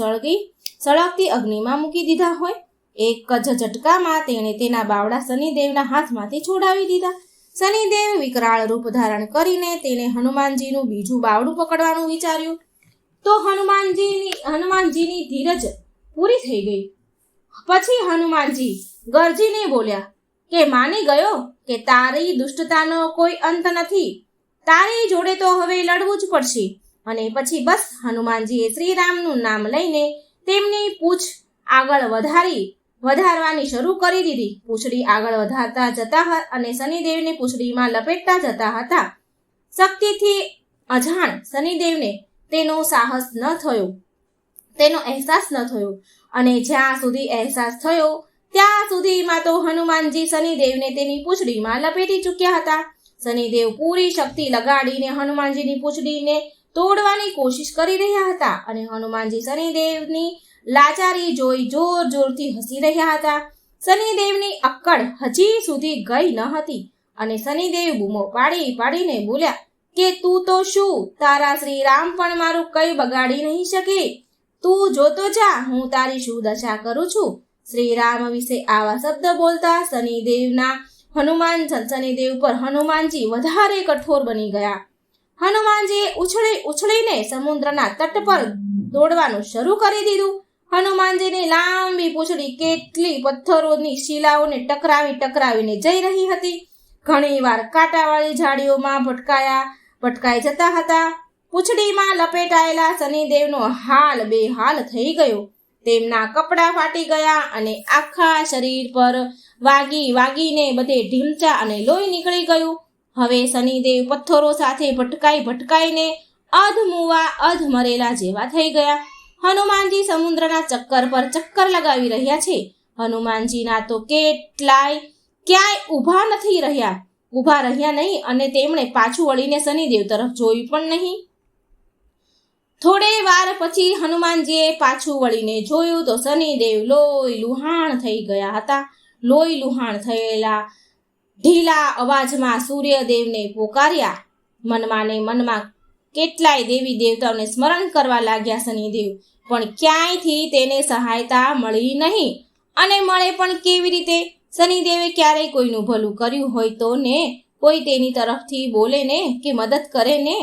સળગતી અગ્નિમાં મૂકી દીધા હોય. એક જ ઝટકામાં તેણે તેના બાવડા શનિદેવના હાથમાંથી છોડાવી દીધા. શનિદેવ વિકરાળ રૂપ ધારણ કરીને તેને હનુમાનજીનું બીજું બાવડું પકડવાનું વિચાર્યું તો હનુમાનજીની ધીરજ પૂરી થઈ ગઈ. પછી હનુમાનજી ગરજીને બોલ્યા કે માની ગયો કે તારી દુષ્ટતાનો કોઈ અંત નથી. તારી જોડે તો હવે લડવું જ પડશે. અને પછી બસ હનુમાનજીએ શ્રીરામનું નામ લઈને તેમની પૂંછ આગળ વધારવાની શરૂ કરી દીધી. પૂંછડી આગળ વધારતા જતા અને શનિદેવને પૂંછડીમાં લપેટતા જતા હતા. શક્તિથી અજાણ શનિદેવને તેનો અહેસાસ ન થયો અને જ્યાં સુધી અહેસાસ થયો ત્યાં સુધીમાં તો હનુમાનજી શનિદેવને તેની પૂંછડીમાં લપેટી ચૂક્યા હતા. શનિદેવ પૂરી શક્તિ લગાડીને હનુમાનજીની પૂંછડીને તોડવાની કોશિશ કરી રહ્યા હતા અને હનુમાનજી શનિદેવની લાચારી જોઈ જોર જોરથી હસી રહ્યા હતા. શનિદેવની અક્કડ હજી સુધી ગઈ ન હતી અને શનિદેવ બૂમો પાડીને બોલ્યા કે તું તો શું, તારા શ્રીરામ પણ મારું કઈ બગાડી નહીં શકે. તું જોતો જા હું તારી શું દશા કરું છું. શ્રીરામ વિશે આવા શબ્દ બોલતા શનિદેવ પર હનુમાનજી વધારે કઠોર બની ગયા. હનુમાનજીએ ઉછળીને સમુદ્રના તટ પર દોડવાનું શરૂ કરી દીધું. હનુમાનજીની લાંબી પૂંછડી કેટલી પથ્થરોની શિલાઓને ટકરાવીને જઈ રહી હતી. ઘણીવાર કાંટાવાળી ઝાડીઓમાં ભટકાઈ જતા હતા. પૂંછડીમાં લપેટાયેલા શનિદેવનો હાલ બેહાલ થઈ ગયો. તેમના કપડાં ફાટી ગયા અને આખા શરીર પર વાગીને બધે ઢીમચા અને લોહી નીકળી ગયું. હવે શનિદેવ પથ્થરો સાથે ભટકાઈને અધ મરેલા જેવા થઈ ગયા. હનુમાનજી સમુદ્રના ચક્કર પર ચક્કર લગાવી રહ્યા છે. હનુમાનજીના તો ક્યાંય ઊભા રહ્યા નહીં અને તેમણે પાછું વળીને શનિદેવ તરફ જોયું પણ નહીં. થોડે વાર પછી હનુમાનજીએ પાછું વળીને જોયું તો શનિદેવ લોહી લુહાણ થઈ ગયા હતા. લોહી લુહાણ થયેલા ઢીલા અવાજમાં સૂર્યદેવને પોકાર્યા. મનમાં ને મનમાં કેટલાય દેવી દેવતાઓને સ્મરણ કરવા લાગ્યા શનિદેવ, પણ ક્યાંયથી તેને સહાયતા મળી નહીં. અને મળે પણ કેવી રીતે? શનિદેવે ક્યારેય કોઈનું ભલું કર્યું હોય તો ને કોઈ તેની તરફથી બોલે ને કે મદદ કરે ને.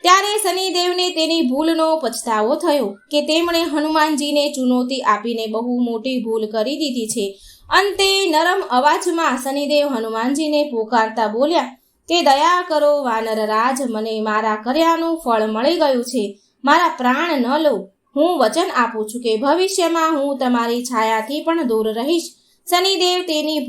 ત્યારે શનિદેવને તેની ભૂલનો પછતાવો થયો કે તેમણે હનુમાનજીને ચુનૌતી આપીને બહુ મોટી ભૂલ કરી દીધી છે. અંતે નરમ અવાજમાં શનિદેવ હનુમાનજીને પોકારતા બોલ્યા કે દયા કરો વાનરરાજ, મને મારા કર્યાનું ફળ મળી ગયું છે. મારા પ્રાણ ન લો. હું વચન આપું છું કે ભવિષ્યમાં હું તમારી છાયાથી પણ દૂર રહીશ. શનિદેવ તેની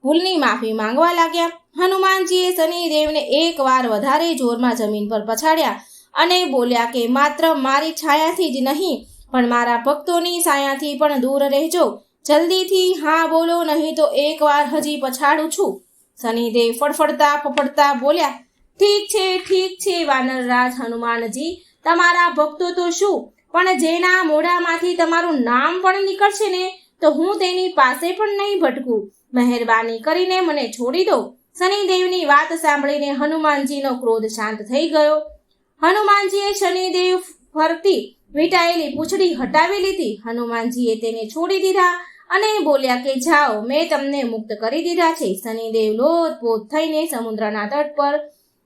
ભૂલની માફી માંગવા લાગ્યા. હનુમાનજીએ શનિદેવને એકવાર વધારે જોરમાં જમીન પર પછાડ્યા અને બોલ્યા કે માત્ર મારી છાયાથી જ નહીં પણ મારા ભક્તોની છાયાથી પણ દૂર રહેજો. જલ્દીથી હા બોલો, નહીં તો એકવાર હજી પછાડું છું. શનિદેવ ફફડતા બોલ્યા ઠીક છે વાનરરાજ હનુમાનજી, તમારા ભક્તો તો શું, પણ જેના મોઢામાંથી તમારું નામ પણ નીકળશે ને તો હું તેની પાસે પણ નહીં ભટકું. મહેરબાની કરીને મને છોડી દો. શનિદેવની વાત સાંભળીને હનુમાનજીનો ક્રોધ શાંત થઈ ગયો. હનુમાનજીએ શનિદેવ ફરતી વીંટાયેલી પૂંછડી હટાવી લીધી. હનુમાનજીએ તેને છોડી દીધા અને બોલ્યા કે જાઓ, મેં તમને મુક્ત કરી દીધા છે. શનિદેવ લોથપોથ થઈને સમુદ્રના તટ પર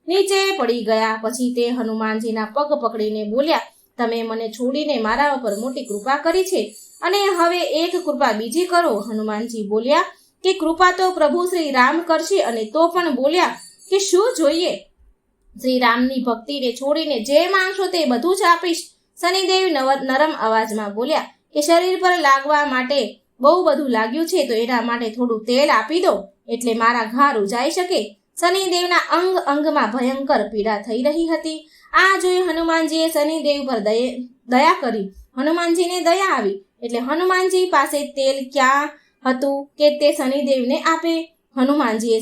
નીચે પડી ગયા. પછી તે હનુમાનજીના પગ પકડીને બોલ્યા, તમે મને છોડીને મારા ઉપર મોટી કૃપા કરી છે અને હવે એક કૃપા બીજી કરો. હનુમાનજી બોલ્યા કે કૃપા તો પ્રભુ શ્રી રામ કરશે. અને તો પણ બોલ્યા કે શું જોઈએ? શ્રી રામની ભક્તિને છોડીને જે માંગશો તે બધું જ આપીશ. શનિદેવ નરમ અવાજમાં બોલ્યા કે શરીર પર લાગવા માટે બહુ બધું લાગ્યું છે તો એના માટે થોડું તેલ આપી દો એટલે મારા ઘા રૂજાઈ શકે. શનિદેવના અંગમાં ભયંકર પીડા થઈ રહી હતી. આ જોઈ હનુમાનજીએ શનિદેવ પર દયા કરી. હનુમાનજીને દયા આવી એટલે હનુમાનજી પાસે તેલ ક્યાં હતું કે તે શનિદેવને આપે. હનુમાનજીએ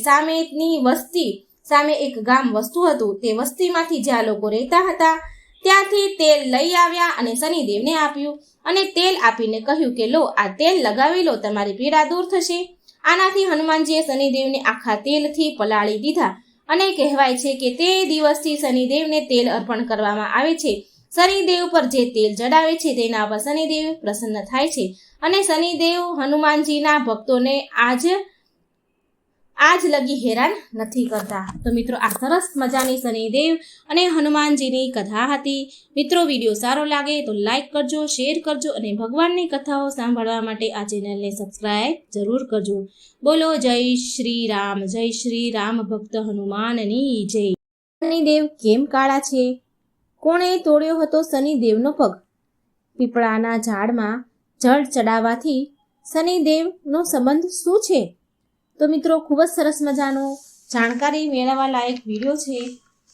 સામે એક ગામ વસતું હતું તે વસ્તીમાંથી જ્યાં લોકો રહેતા હતા ત્યાંથી તેલ લઈ આવ્યા અને શનિદેવને આપ્યું અને તેલ આપીને કહ્યું કે લો, આ તેલ લગાવી લો, તમારી પીડા દૂર થશે. આનાથી હનુમાનજીએ શનિદેવને આખા તેલથી પલાળી દીધા અને કહેવાય છે કે તે દિવસથી શનિદેવને તેલ અર્પણ કરવામાં આવે છે. શનિદેવ પર જે તેલ ચડાવે છે તેના પર શનિદેવ પ્રસન્ન થાય છે અને શનિદેવ હનુમાનજીના ભક્તોને આજ લગી હેરાન નથી કરતા. તો મિત્રો, આ સરસ મજાની શનિદેવ અને હનુમાનજીની કથા હતી. મિત્રો, વિડીયો સારો લાગે તો લાઈક કરજો, શેર કરજો અને ભગવાનની કથાઓ સાંભળવા માટે આ ચેનલને સબસ્ક્રાઇબ જરૂર કરજો. બોલો જય શ્રી રામ ભક્ત હનુમાનની જય. શનિદેવ કેમ કાળા છે? કોણે તોડ્યો હતો શનિદેવનો પગ? પીપળાના ઝાડમાં જળ ચડાવવાથી શનિદેવનો સંબંધ શું છે? તો મિત્રો, ખૂબ જ સરસ મજાનો જાણકારી મેળવવા લાયક વિડીયો છે.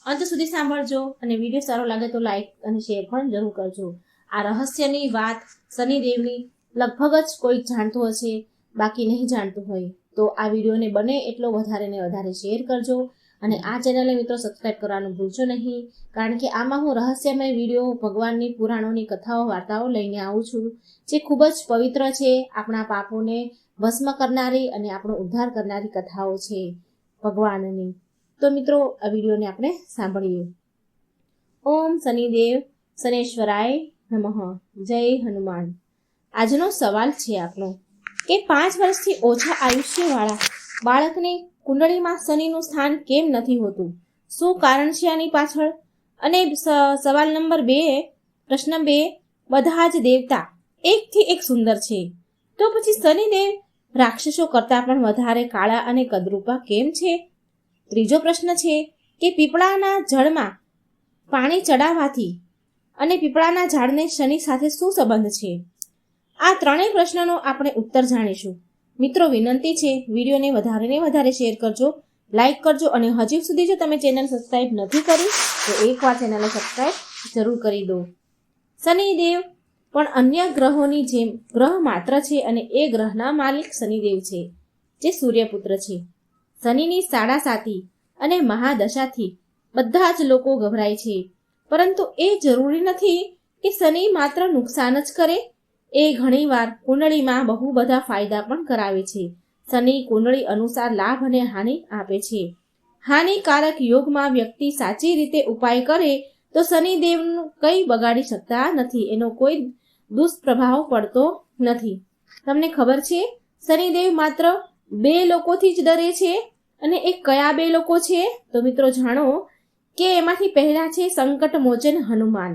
અંત સુધી સાંભળજો અને વિડીયો સારો લાગે તો લાઈક અને શેર પણ જરૂર કરજો. આ રહસ્યની વાત શનિદેવની લગભગ જ કોઈ જાણતું હશે, બાકી નહીં જાણતું હોય તો આ વિડીયોને બને એટલો વધારે ને વધારે શેર કરજો અને આ ચેનલને મિત્રો સબસ્ક્રાઇબ કરવાનું ભૂલશો નહીં, કારણ કે આમાં હું રહસ્યમય વિડીયો, ભગવાનની પુરાણોની કથાઓ, વાર્તાઓ લઈને આવું છું જે ખૂબ જ પવિત્ર છે, આપણા પાપોને ભસ્મ કરનારી અને આપણો ઉદ્ધાર કરનારી કથાઓ છે ભગવાનની. તો મિત્રો, આ વિડીયોને આપણે સાંભળીએ. ઓમ શનિદેવ શનેશ્વરાય નમઃ. જય હનુમાન. આજનો સવાલ છે આપણો કે 5 વર્ષથી ઓછા આયુષ્યવાળા બાળકની કુંડળીમાં શનિનું સ્થાન કેમ નથી હોતું? શું કારણ છે આની પાછળ? અને સવાલ નંબર 2, પ્રશ્ન 2, બધા જ દેવતા એકથી એક સુંદર છે, તો પછી શનિદેવ રાક્ષસો કરતાં પણ વધારે કાળા અને કદરૂપા કેમ છે? ત્રીજો પ્રશ્ન છે કે પીપળાના જળમાં પાણી ચડાવવાથી અને પીપળાના ઝાડને શનિ સાથે શું સંબંધ છે? આ ત્રણેય પ્રશ્નનો આપણે ઉત્તર જાણીશું. મિત્રો, વિનંતી છે, વિડીયોને વધારે ને વધારે શેર કરજો, લાઈક કરજો અને હજી સુધી જો તમે ચેનલ સબસ્ક્રાઇબ નથી કરી તો એકવાર ચેનલને સબસ્ક્રાઇબ જરૂર કરી દો. શનિદેવ પણ અન્ય ગ્રહોની જેમ ગ્રહ માત્ર છે અને એ ગ્રહના માલિક શનિદેવ છે, જે સૂર્યપુત્ર છે. શનિની સાડાસાતી અને મહાદશાથી બધા જ લોકો ગભરાય છે, પરંતુ એ જરૂરી નથી કે શનિ માત્ર નુકસાન જ કરે. એ ઘણીવાર કુંડળીમાં બહુ બધા ફાયદા પણ કરાવે છે. શનિ કુંડળી અનુસાર લાભ અને હાનિ આપે છે. હાનિકારક યોગમાં વ્યક્તિ સાચી રીતે ઉપાય કરે તો શનિદેવનું કંઈ બગાડી શકતા નથી, એનો કોઈ દુષ્પ્રભાવ પડતો નથી. તમને ખબર છે, શનિદેવ માત્ર 2 લોકોથી જ ડરે છે, અને એ કયા 2 લોકો છે? તો મિત્રો જાણો કે એમાંથી પહેલા છે સંકટ મોચન હનુમાન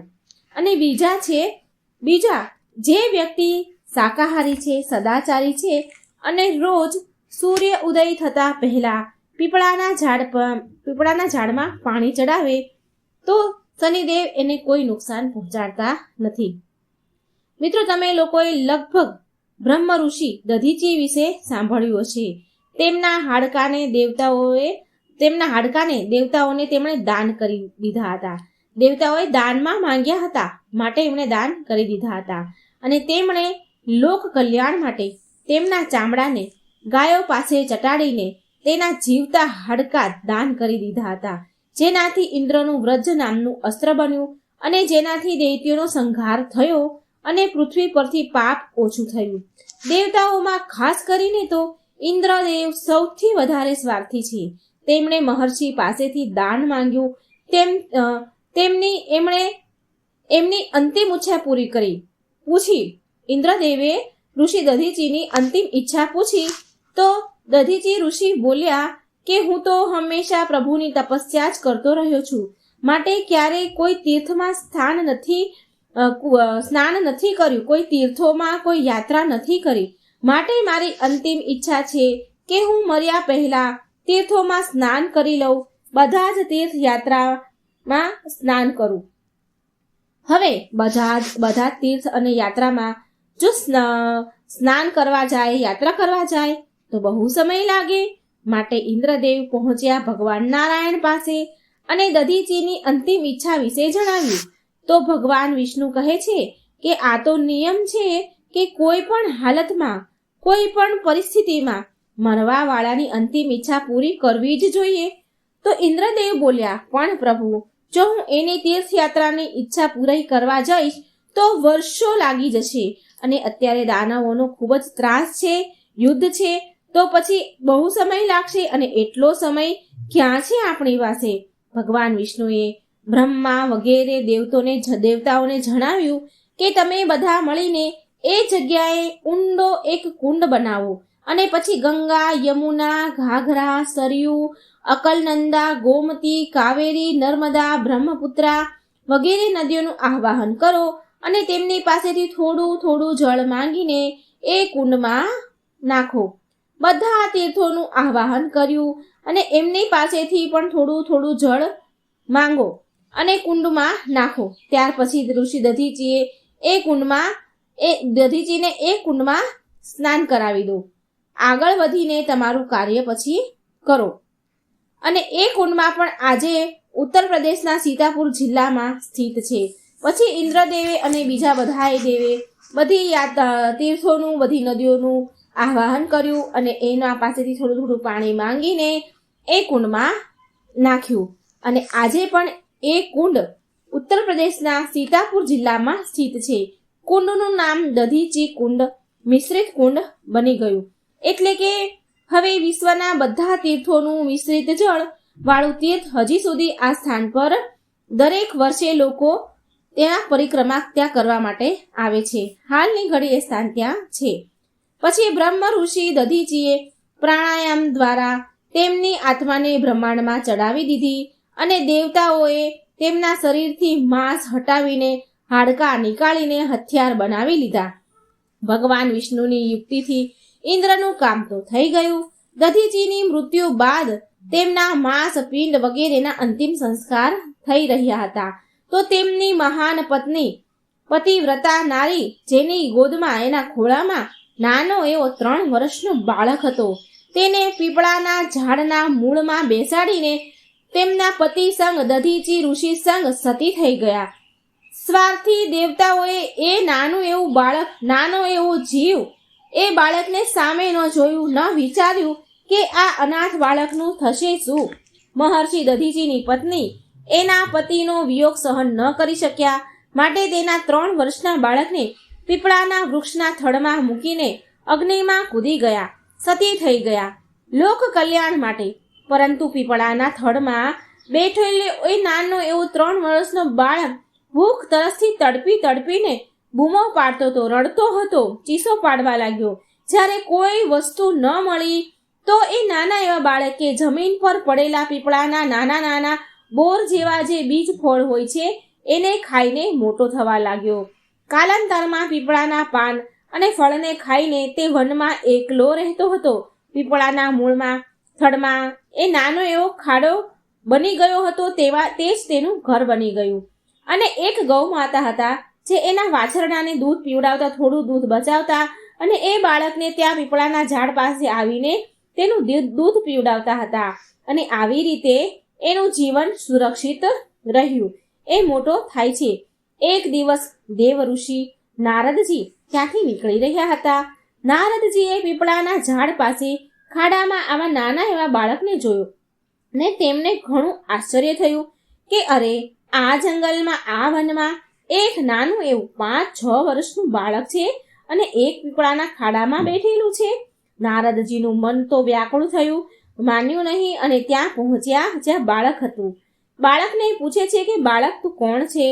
અને બીજા જે વ્યક્તિ શાકાહારી છે, સદાચારી છે અને રોજ સૂર્ય ઉદય થતા પહેલા પીપળાના ઝાડમાં પાણી ચડાવે તો શનિદેવ એને કોઈ નુકસાન પહોંચાડતા નથી. મિત્રો, તમે લોકોએ લગભગ બ્રહ્મ ઋષિ દધીચી વિશે સાંભળ્યું હશે. તેમના હાડકાને દેવતાઓને તેમણે દાન કરી દીધા હતા. દેવતાઓએ દાનમાં માંગ્યા હતા, માટે એમણે દાન કરી દીધા હતા અને તેમણે લોક કલ્યાણ માટે તેમના ચામડાને ગાયો પાસે ચટાડીને તેના જીવતા હાડકા દાન કરી દીધા હતા, જેનાથી ઇન્દ્રનું વ્રજ નામનું અસ્ત્ર બન્યું અને જેનાથી દૈત્યોનો સંહાર થયો અને પૃથ્વી પરથી પાપ ઓછું થયું. દેવતાઓમાં ખાસ કરીને તો ઇન્દ્રદેવ સૌથી વધારે સ્વાર્થી છે. તેમણે મહર્ષિ પાસેથી દાન માંગ્યું, એમની અંતિમ ઈચ્છા પૂછી. ઇન્દ્રદેવે ઋષિ દધીચીની અંતિમ ઈચ્છા પૂછી તો દધીચી ઋષિ બોલ્યા કે હું તો હંમેશા પ્રભુની તપસ્યા જ કરતો રહ્યો છું, માટે ક્યારેય કોઈ તીર્થમાં સ્નાન નથી કર્યું, કોઈ તીર્થોમાં કોઈ યાત્રા નથી કરી, માટે મારી અંતિમ ઈચ્છા છે કે હું મર્યા પહેલા તીર્થોમાં સ્નાન કરી લઉં, બધા જ તીર્થયાત્રામાં સ્નાન કરું. હવે બધા તીર્થ અને યાત્રામાં જો સ્નાન કરવા જાય, યાત્રા કરવા જાય તો બહુ સમય લાગે, માટે ઇન્દ્રદેવ પહોંચ્યા ભગવાન નારાયણ પાસે અને દધીચીની અંતિમ ઈચ્છા વિશે જણાવ્યું. તો ભગવાન વિષ્ણુ કહે છે કે આ તો નિયમ છે કે કોઈ પણ હાલતમાં, કોઈ પણ પરિસ્થિતિમાં મરવાવાળાની અંતિમ ઈચ્છા પૂરી કરવી જ જોઈએ. તો ઇન્દ્રદેવ બોલ્યા, પણ પ્રભુ, જો હું એની તીર્થયાત્રાની ઈચ્છા પૂરી કરવા જઈશ તો વર્ષો લાગી જશે, અને અત્યારે દાનવોનો ખૂબ જ ત્રાસ છે, યુદ્ધ છે, તો પછી બહુ સમય લાગશે, અને એટલો સમય ક્યાં છે આપણી પાસે? ભગવાન વિષ્ણુએ બ્રહ્મા વગેરે દેવતાઓને જણાવ્યું કે તમે બધા મળીને એ જગ્યાએ ઊંડો એક કુંડ બનાવો, અને પછી ગંગા, યમુના, ઘાઘરા, સરયુ, અકલનંદા, ગોમતી, કાવેરી, નર્મદા, બ્રહ્મપુત્રા વગેરે નદીઓનું આવાહન કરો, અને તેમની પાસેથી થોડું થોડું જળ માંગીને એ કુંડમાં નાખો. બધા તીર્થોનું આવાહન કર્યું, અને એમની પાસેથી પણ થોડું થોડું જળ માંગો અને કુંડમાં નાખો. ત્યાર પછી ઋષિ દધીચીને એ કુંડમાં સ્નાન કરાવી દો. આગળ વધીને તમારું કાર્ય પછી કરો. અને એ કુંડમાં પણ આજે ઉત્તર પ્રદેશના સીતાપુર જિલ્લામાં સ્થિત છે. પછી ઇન્દ્રદેવે અને બીજા બધાએ દેવે બધી તીર્થોનું, બધી નદીઓનું આવાહન કર્યું, અને એના પાસેથી થોડું થોડું પાણી માંગીને એ કુંડમાં નાખ્યું. અને આજે પણ એ કુંડ ઉત્તર પ્રદેશના સીતાપુર જિલ્લામાં સ્થિત છે. કુંડનું નામ દધીચી કુંડ, મિશ્રિત કુંડ બની ગયું. એટલે કે હવે વિશ્વના બધા તીર્થોનું મિશ્રિત જળ વાળું તીર્થ હજી સુધી આ સ્થાન પર દરેક વર્ષે લોકો ત્યાં પરિક્રમા ત્યાં કરવા માટે આવે છે. હાલની ઘડી એ સ્થાન ત્યાં છે. પછી બ્રહ્મ ઋષિ દધીચીએ પ્રાણાયામ દ્વારા તેમની આત્માને બ્રહ્માંડમાં ચડાવી દીધી, અને દેવતાઓએ તેમના શરીરથી માંસ હટાવીને હાડકાં નીકાળીને હથિયાર બનાવી લીધા. ભગવાન વિષ્ણુની યુક્તિથી ઇન્દ્રનું કામ તો થઈ ગયું. દધીચીની મૃત્યુ બાદ તેમના માંસ, પિંડ વગેરેના અંતિમ સંસ્કાર થઈ રહ્યા હતા. તો તેમની મહાન પત્ની પતિવ્રતા નારી, જેની ગોદમાં, એના ખોળામાં નાનો એવો 3 વર્ષનો બાળક હતો, તેને પીપળાના ઝાડના મૂળમાં બેસાડીને તેમના પતિ સંગ દધીચી ઋષિ સંગ સતી થઈ ગયા. સ્વાર્થી દેવતાઓએ એ નાનું એવું બાળક, નાનો એવો જીવ, એ બાળકને સામે ન જોયું, ન વિચાર્યું કે આ અનાથ બાળકનું થશે શું. મહર્ષિ દધીચીની પત્ની એના પતિનો વિયોગ સહન ન કરી શક્યા, માટે તેના 3 વર્ષના બાળકને પીપળાના વૃક્ષના થડમાં મૂકીને અગ્નિમાં કૂદી ગયા, સતી થઈ ગયા લોક કલ્યાણ માટે. પરંતુ પીપળાના થડમાં બેઠેલો એ નાનો એવો 3 વર્ષનો બાળક ભૂખ તરસથી તડપીને બૂમો પાડતો હતો, રડતો હતો, ચીસો પાડવા લાગ્યો. જ્યારે કોઈ વસ્તુ ન મળી તો એ નાના એવા બાળકે જમીન પર પડેલા પીપળાના નાના નાના બોર જેવા જે બીજ ફળ હોય છે એને ખાઈને મોટો થવા લાગ્યો. કાલાંતરમાં પીપળાના પાન અને ફળને ખાઈને તે વનમાં એકલો રહેતો હતો. પીપળાના મૂળમાં, થડમાં એ નાનો એવો ખાડો બની ગયો હતો, તે જ તેનું ઘર બની ગયું. અને એક ગૌ માતા હતા જે એના વાછરડાને દૂધ પીવડાવતા, થોડું દૂધ બચાવતા, અને એ બાળકને ત્યાં પીપળાના ઝાડ પાસે આવીને તેનું દૂધ પીવડાવતા હતા. અને આવી રીતે એનું જીવન સુરક્ષિત રહ્યું. એ મોટો થાય છે. એક દિવસ દેવ ઋષિ નારદજી ત્યાંથી નીકળી રહ્યા હતા. નારદજીએ પીપળાના ઝાડ પાસે ખાડામાં આવા નાના એવા બાળકને જોયો, ને તેમને ઘણું આશ્ચર્ય થયું કે અરે, આ જંગલમાં, આ વનમાં એક નાનું એવું 5-6 વર્ષનું બાળક છે, અને એક પીપળાના ખાડામાં બેઠેલું છે. નારદજીનું મન તો વ્યાકુળ થયું, માન્યું નહીં, અને ત્યાં પહોંચ્યા જ્યાં બાળક હતું. બાળકને પૂછે છે કે બાળક તું કોણ છે?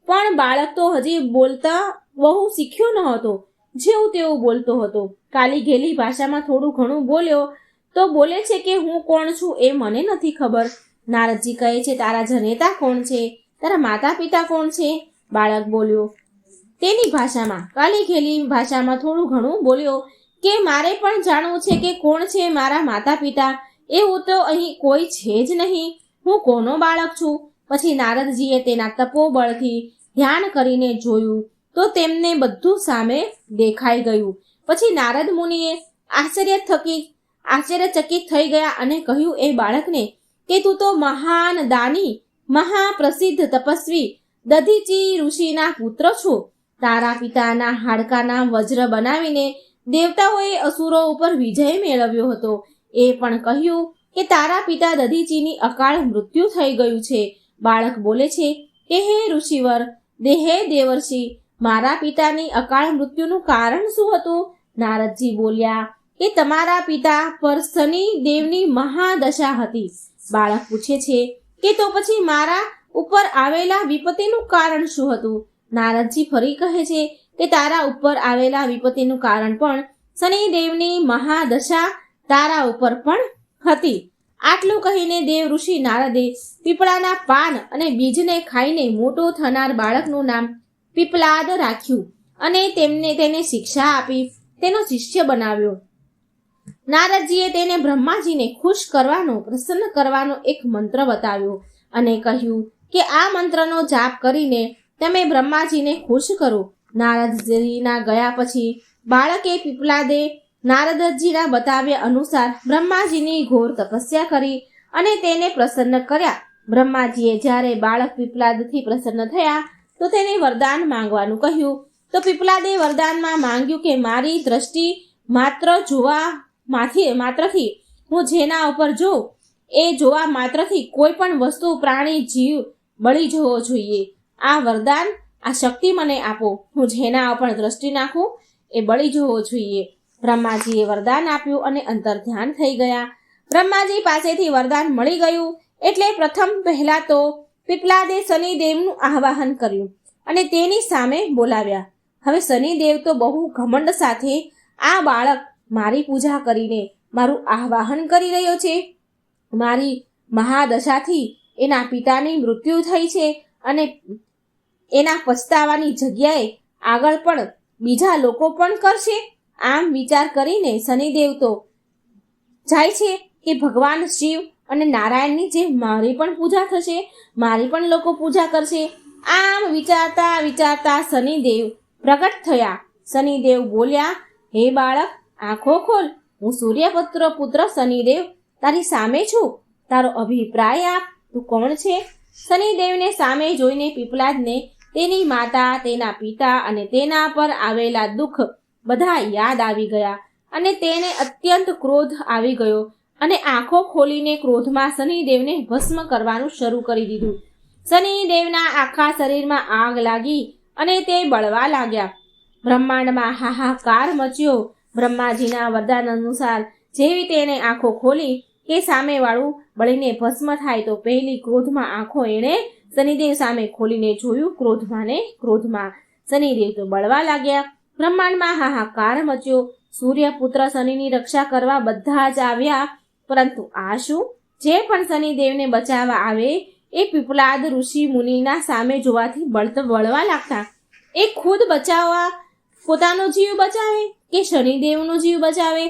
પણ બાળક તો હજી બોલતા બહુ શીખ્યો ન હતો, જેવું તેવું બોલતો હતો. કાલી ઘેલી ભાષામાં થોડું ઘણું બોલ્યો તો બોલે છે કે હું કોણ છું એ મને નથી ખબર. નારદજી કહે છે તારા જનેતા કોણ છે? તારા માતા પિતા કોણ છે? બાળક બોલ્યો તેની ભાષામાં, કાલી ઘેલી ભાષામાં થોડું ઘણું બોલ્યો કે મારે પણ જાણવું છે કે કોણ છે મારા માતા પિતા. એવું તો અહીં કોઈ છે જ નહીં, હું કોનો બાળક છું? પછી નારદજીએ તેના તપોબળથી ધ્યાન કરીને જોયું તો તેમને બધું સામે દેખાઈ ગયું. પછી નારદ મુનિએ આશ્ચર્યચકિત થઈ ગયા અને કહ્યું એ બાળકને કે તું તો મહાન દાની, મહાપ્રસિદ્ધ તપસ્વી દધીચી ઋષિના પુત્ર છો. તારા પિતાના હાડકાના વજ્ર બનાવીને દેવતાઓએ અસુરો ઉપર વિજય મેળવ્યો હતો. એ પણ કહ્યું કે તારા પિતા દધીચીની અકાળ મૃત્યુ થઈ ગયું છે, બાળક બોલે છે કે હે ઋષિવર, હે દેવર્ષિ, મારા પિતાની અકાળ મૃત્યુનું કારણ શું હતું? નારદજી બોલ્યા કે તમારા પિતા પર શનિ દેવની મહાદશા હતી. બાળક પૂછે છે કે તો પછી મારા ઉપર આવેલા વિપત્તિનું કારણ શું હતું? નારદજી ફરી કહે છે કે તારા ઉપર આવેલા વિપત્તિનું કારણ પણ શનિદેવની મહાદશા તારા ઉપર પણ હતી. આટલું કહીને દેવ ઋષિ નારદે પીપળાના પાન અને બીજને ખાઈને મોટો થનાર બાળકનું નામ પીપલાદ રાખ્યું અને તેને શિક્ષા આપી તેનો શિષ્ય બનાવ્યો. નારદજીએ તેને બ્રહ્માજીને ખુશ કરવાનો, પ્રસન્ન કરવાનો એક મંત્ર બતાવ્યો અને કહ્યું કે આ મંત્રનો જાપ કરીને તમે બ્રહ્માજીને ખુશ કરો. નારદજીના ગયા પછી બાળકે પીપલાદે નારદજીના બતાવ્યા અનુસાર બ્રહ્માજીની ઘોર તપસ્યા કરી અને તેને પ્રસન્ન કર્યા. બ્રહ્માજીએ જ્યારે બાળક પીપલાદથી પ્રસન્ન થયા તો તેને વરદાન માંગવાનું કહ્યું. તો પીપલાદે વરદાનમાં માંગ્યું કે મારી દ્રષ્ટિ માત્રથી હું જેના ઉપર જોઉં એ જોવા માત્રથી કોઈ પણ વસ્તુ, પ્રાણી, જીવ બળી જવો જોઈએ. આ વરદાન, આ શક્તિ મને આપો. હું જેના ઉપર દ્રષ્ટિ નાખું એ બળી જવો જોઈએ. બ્રહ્માજીએ વરદાન આપ્યું અને અંતર ધ્યાન થઈ ગયા. બ્રહ્માજી પાસેથી વરદાન મળી ગયું એટલે પહેલા તો પીપલાદે શનિદેવનું આવાહન કર્યું અને તેની સામે બોલાવ્યા. હવે શનિદેવ તો બહુ ઘમંડ સાથે આ બાળક મારી પૂજા કરીને મારું આવાહન કરી રહ્યો છે. મારી મહાદશાથી એના પિતાની મૃત્યુ થઈ છે અને એના પછતાવાની જગ્યાએ આગળ પણ બીજા લોકો પણ કરશે. આમ વિચાર કરીને શનિદેવ તો જાય છે કે ભગવાન શિવ અને નારાયણની જે મારી પણ પૂજા થશે, મારી પણ લોકો પૂજા કરશે. આમ વિચારતા શનિદેવ પ્રગટ થયા. શનિદેવ બોલ્યા, હે બાળક, આંખો ખોલ. હું સૂર્યપુત્ર શનિદેવ તારી સામે છું. તારો અભિપ્રાય આપ. તું કોણ છે? શનિદેવને સામે જોઈને પીપલાદને તેની માતા, તેના પિતા અને તેના પર આવેલા દુઃખ બધા યાદ આવી ગયા અને તેને અત્યંત ક્રોધ આવી ગયો અને આંખો ખોલીને ક્રોધમાં શનિદેવને ભસ્મ કરવાનું શરૂ કરી દીધું. શનિદેવના આખા શરીરમાં આગ લાગી અને તે બળવા લાગ્યા. બ્રહ્માંડમાં હાહાકાર મચ્યો. બ્રહ્માજીના વરદાન અનુસાર જેવી તેને આંખો ખોલી કે સામેવાળું બળીને ભસ્મ થાય તો પહેલી ક્રોધમાં આંખો એણે શનિદેવ સામે ખોલીને જોયું. ક્રોધમાં શનિદેવ તો બળવા લાગ્યા. બ્રહ્માંડમાં હાહાકાર મચ્યો. સૂર્યપુત્ર શનિની રક્ષા કરવા બધા જ આવ્યા, પરંતુ આ શું? જે પણ શનિદેવને બચાવવા આવે એ પીપલાદ ઋષિ મુનિના સામે જોવાથી બળવા લાગતા. એ ખુદ બચાવવા પોતાનો જીવ બચાવે કે શનિદેવનો જીવ બચાવે?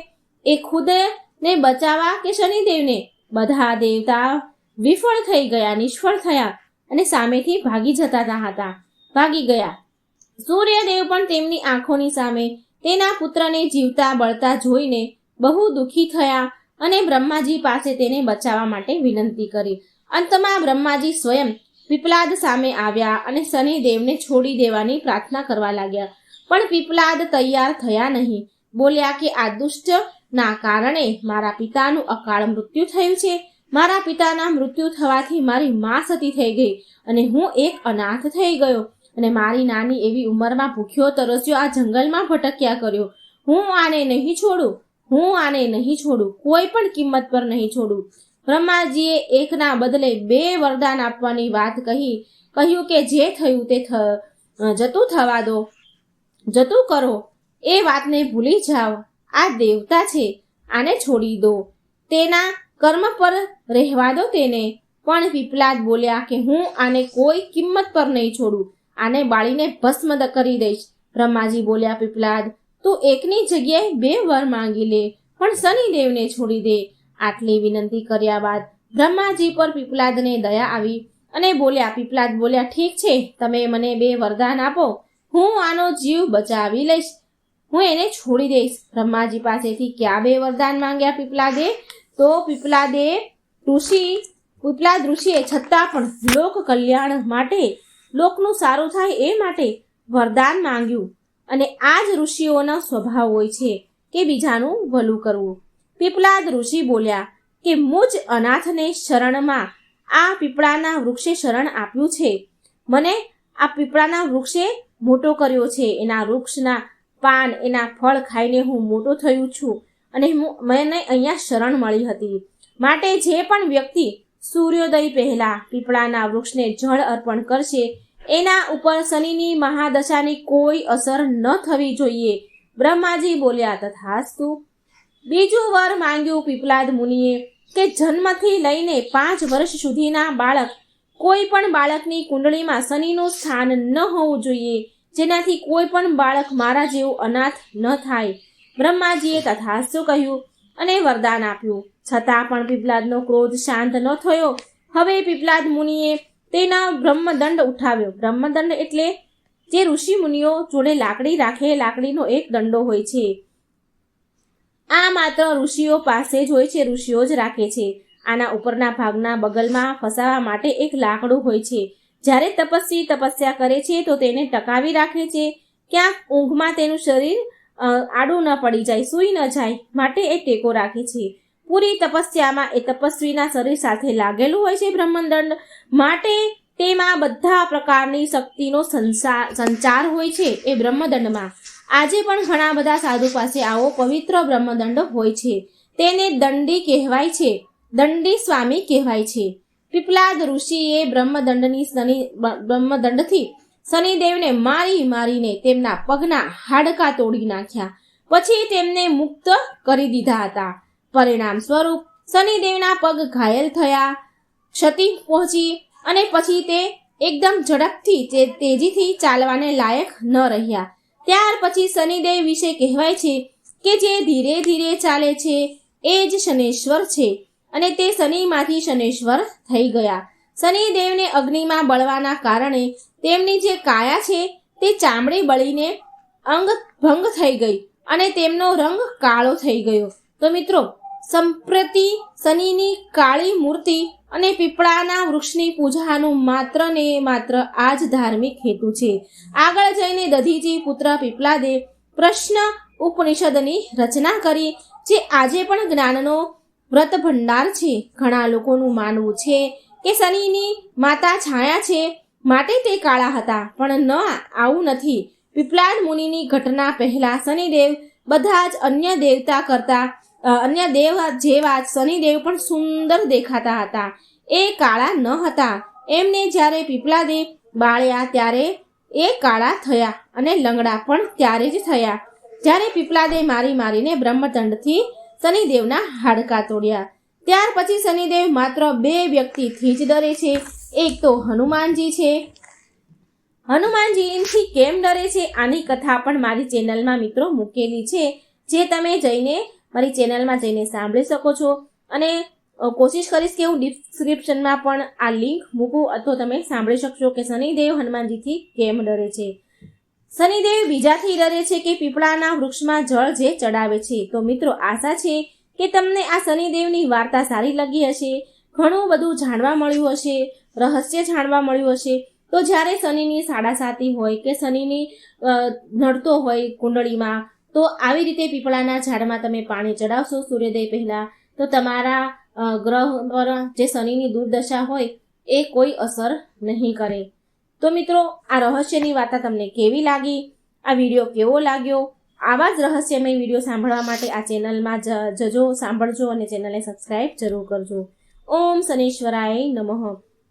એ ખુદને બચાવવા કે શનિદેવને? બધા દેવતા વિફળ થઈ ગયા, નિષ્ફળ થયા અને સામેથી ભાગી ગયા. સૂર્યદેવ પણ તેમની આંખોની સામે તેના પુત્રને જીવતા બળતા જોઈને બહુ દુઃખી થયા અને બ્રહ્માજી પાસે તેને બચાવવા માટે વિનંતી કરી. અંતમાં બ્રહ્માજી સ્વયં પીપલાદ સામે આવ્યા અને શનિદેવને છોડી દેવાની પ્રાર્થના કરવા લાગ્યા. પણ પીપલાદ તૈયાર થયા નહીં. બોલ્યા કે આ દુષ્ટના કારણે મારા પિતાનું અકાળ મૃત્યુ થયું છે. મારા પિતાના મૃત્યુ થવાથી મારી મા સતી થઈ ગઈ અને હું એક અનાથ થઈ ગયો અને મારી નાની એવી ઉંમરમાં ભૂખ્યો તરસ્યો આ જંગલમાં ભટક્યા કર્યો. હું આને નહીં છોડું, કોઈ પણ કિંમત પર નહીં છોડું. બ્રહ્માજીએ એકના બદલે 2 વરદાન આપવાની વાત કહ્યું કે જે થયું તે જતું કરો. એ વાતને ભૂલી જાઓ. આ દેવતા છે, આને છોડી દો. તેના કર્મ પર રહેવા દો તેને. પણ પીપલાદ બોલ્યા કે હું આને કોઈ કિંમત પર નહીં છોડું. આને બાળીને ભસ્મ કરી દઈશ. બ્રહ્માજી બોલ્યા, પીપલાદ, તું એકની જગ્યાએ 2 વર માંગી લે, પણ શનિદેવને છોડી દે. આટલી વિનંતી કર્યા બાદ બ્રહ્માજી પર પીપલાદને દયા આવી અને પીપલાદ બોલ્યા, ઠીક છે, તમે મને 2 વરદાન આપો, હું આનો જીવ બચાવી લઈશ, હું એને છોડી દઈશ. બ્રહ્માજી પાસેથી ક્યાં 2 વરદાન માંગ્યા પીપલાદે? તો પીપલાદ ઋષિએ છતાં પણ લોક કલ્યાણ માટે, લોકનું સારું થાય એ માટે વરદાન માંગ્યું. અને આ જ ઋષિઓનો સ્વભાવ હોય છે કે બીજાનું ભલું કરવું. પીપલાદ ઋષિ બોલ્યા કે મુજ અનાથને શરણમાં આ પીપળાના વૃક્ષે શરણ આપ્યું છે. મને આ પીપળાના વૃક્ષે મોટો કર્યો છે. એના વૃક્ષના પાન, એના ફળ ખાઈને હું મોટો થયું છું અને મને અહીંયા શરણ મળી હતી. માટે જે પણ વ્યક્તિ સૂર્યોદય પહેલા પીપળાના વૃક્ષને જળ અર્પણ કરશે એના ઉપર શનિની મહાદશાની કોઈ અસર ન થવી જોઈએ. બ્રહ્માજી બોલ્યા, તથાસ્તુ. બીજું વર માંગ્યું પીપલાદ મુનિએ કે જન્મથી લઈને 5 વર્ષ સુધીના બાળક, કોઈ પણ બાળકની કુંડળીમાં શનિનું સ્થાન ન હોવું જોઈએ, જેનાથી કોઈ પણ બાળક મારા જેવું અનાથ ન થાય. બ્રહ્માજીએ તથાસ્તુ કહ્યું અને વરદાન આપ્યું. છતાં પણ પીપલાદનો ક્રોધ શાંત ન થયો. હવે પીપલાદ મુનિએ તેના બ્રહ્મદંડ ઉઠાવ્યો. બ્રહ્મદંડ એટલે જે ઋષિ મુનિઓ જોડે લાકડી રાખે, લાકડીનો એક દંડો હોય છે. આ માત્ર ઋષિઓ પાસે જ હોય છે, ઋષિઓ જ રાખે છે. આના ઉપરના ભાગના બગલમાં ફસાવા માટે એક લાકડું હોય છે. જ્યારે તપસ્વી તપસ્યા કરે છે તો તેને ટકાવી રાખે છે. ક્યાંક ઊંઘમાં તેનું શરીર આડું ન પડી જાય, સૂઈ ન જાય, માટે એ ટેકો રાખે છે. પૂરી તપસ્યામાં એ તપસ્વીના શરીર સાથે લાગેલું હોય છે બ્રહ્મદંડ, માટે તેમાં બધા પ્રકારની શક્તિનો સંચાર હોય છે એ બ્રહ્મદંડમાં. આજે પણ ઘણા બધા સાધુ પાસે આવો પવિત્ર બ્રહ્મદંડ હોય છે. તેને દંડી કહેવાય છે, દંડી સ્વામી કહેવાય છે. પીપલાદ ઋષિએ બ્રહ્મદંડથી શનિદેવને મારીને તેમના પગના હાડકાં તોડી નાખ્યા. પછી તેમને મુક્ત કરી દીધા હતા. પરિણામ સ્વરૂપ શનિદેવના પગ ઘાયલ થયા, ક્ષતિ પહોંચી અને પછી તે એકદમ ઝડપથી તેજીથી ચાલવાને લાયક ન રહ્યા. ત્યાર પછી શનિદેવ વિશે કહેવાય છે કે જે ધીરે ધીરે ચાલે છે એ જ શનેશ્વર છે અને તે શનિમાંથી શનેશ્વર થઈ ગયા. શનિદેવને અગ્નિમાં બળવાના કારણે તેમની જે કાયા છે તે ચામડી બળીને અંગ ભંગ થઈ ગઈ અને તેમનો રંગ કાળો થઈ ગયો. તો મિત્રો, સંપ્રતિ શનિની કાળી મૂર્તિ અને પીપળાના વૃક્ષની પૂજાનું માત્ર ને માત્ર આ જ ધાર્મિક હેતુ છે. આગળ જઈને દધીજી પુત્ર પીપલાદે પ્રશ્ન ઉપનિષદની રચના કરી, જે આજે પણ જ્ઞાનનો વ્રત ભંડાર છે. ઘણા લોકોનું માનવું છે કે શનિની માતા છાયા છે માટે તે કાળા હતા, પણ ન, આવું નથી. પીપલાદ મુનિની ઘટના પહેલા શનિદેવ બધા જ અન્ય દેવતા કરતા અન્ય દેવ જેવા શનિદેવ પણ સુંદર દેખાતા હતા. એ કાળા ન હતા. એમને જ્યારે પીપલાદે બાળ્યા ત્યારે એ કાળા થયા અને લંગડા પણ ત્યારે જ થયા, જ્યારે પીપલાદે મારીને બ્રહ્મદંડથી શનિદેવના હાડકાં તોડ્યા. ત્યાર પછી શનિદેવ માત્ર 2 વ્યક્તિથી જ ડરે છે. એક તો હનુમાનજી છે. હનુમાનજીથી કેમ ડરે છે આની કથા પણ મારી ચેનલમાં મિત્રો મૂકેલી છે, જે તમે જઈને મારી ચેનલમાં જઈને સાંભળી શકો છો. અને કોશિશ કરીશ કે હું ડિસ્ક્રિપ્શનમાં પણ આ લિંક મૂકું, અથવા તમે સાંભળી શકશો કે શનિદેવ હનુમાનજીથી કેમ ડરે છે. શનિદેવ બીજાથી ડરે છે કે પીપળાના વૃક્ષમાં જળ જે ચડાવે છે. તો મિત્રો, આશા છે કે તમને આ શનિદેવની વાર્તા સારી લાગી હશે, ઘણું બધું જાણવા મળ્યું હશે, રહસ્ય જાણવા મળ્યું હશે. તો જ્યારે શનિની સાડાસાતી હોય કે શનિની નડતો હોય કુંડળીમાં, તો આવી રીતે પીપળાના ઝાડમાં તમે પાણી ચડાવશો સૂર્યોદય પહેલાં, તો તમારા ગ્રહ પર જે શનિની દુર્દશા હોય એ કોઈ અસર નહીં કરે. તો મિત્રો, આ રહસ્યની વાર્તા તમને કેવી લાગી? આ વિડીયો કેવો લાગ્યો? આવા જ રહસ્યમય વિડીયો સાંભળવા માટે આ ચેનલમાં જજો, સાંભળજો અને ચેનલને સબસ્ક્રાઈબ જરૂર કરજો. ઓમ શનીશ્વરાય નમઃ.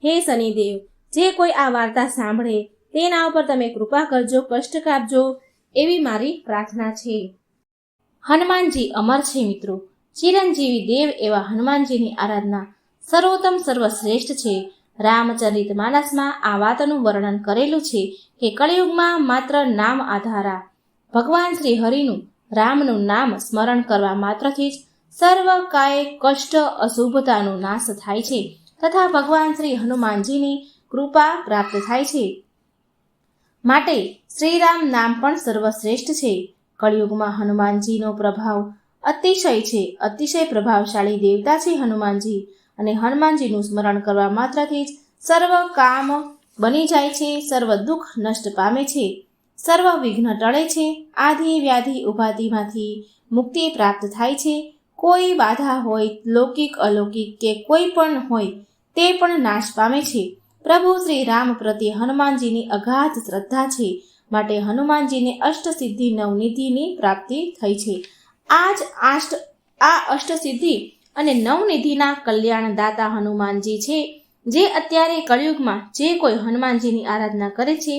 હે શનિદેવ, જે કોઈ આ વાર્તા સાંભળે તેના ઉપર તમે કૃપા કરજો, કષ્ટ કાપજો, એવી મારી પ્રાર્થના છે. હનુમાનજી અમર છે મિત્રો. ચિરંજીવી દેવ એવા હનુમાનજીની આરાધના સર્વોત્તમ સર્વશ્રેષ્ઠ છે. રામચરિત માનસમાં આ વાતનું વર્ણન કરેલું છે કે કળિયુગમાં માત્ર નામ આધારા ભગવાન શ્રી હરિનું, રામનું નામ સ્મરણ કરવા માત્રથી જ સર્વ કાય કષ્ટ અશુભતાનો નાશ થાય છે તથા ભગવાન શ્રી હનુમાનજીની કૃપા પ્રાપ્ત થાય છે. માટે શ્રીરામ નામ પણ સર્વશ્રેષ્ઠ છે. કળિયુગમાં હનુમાનજીનો પ્રભાવ અતિશય છે. અતિશય પ્રભાવશાળી દેવતા છે હનુમાનજી, અને હનુમાનજીનું સ્મરણ કરવા માત્રથી જ સર્વ કામ બની જાય છે, સર્વ દુઃખ નષ્ટ પામે છે, સર્વ વિઘ્ન ટળે છે, આધિ વ્યાધિ ઉપાધિમાંથી મુક્તિ પ્રાપ્ત થાય છે. કોઈ બાધા હોય, લૌકિક અલૌકિક કે કોઈ પણ હોય તે પણ નાશ પામે છે. પ્રભુ શ્રી રામ પ્રત્યે હનુમાનજીની અગાધ શ્રદ્ધા છે, માટે હનુમાનજીને અષ્ટસિદ્ધિ નવનિધિની પ્રાપ્તિ થઈ છે. આ અષ્ટસિદ્ધિ અને નવનિધિના કલ્યાણદાતા હનુમાનજી છે, જે અત્યારે કળિયુગમાં જે કોઈ હનુમાનજીની આરાધના કરે છે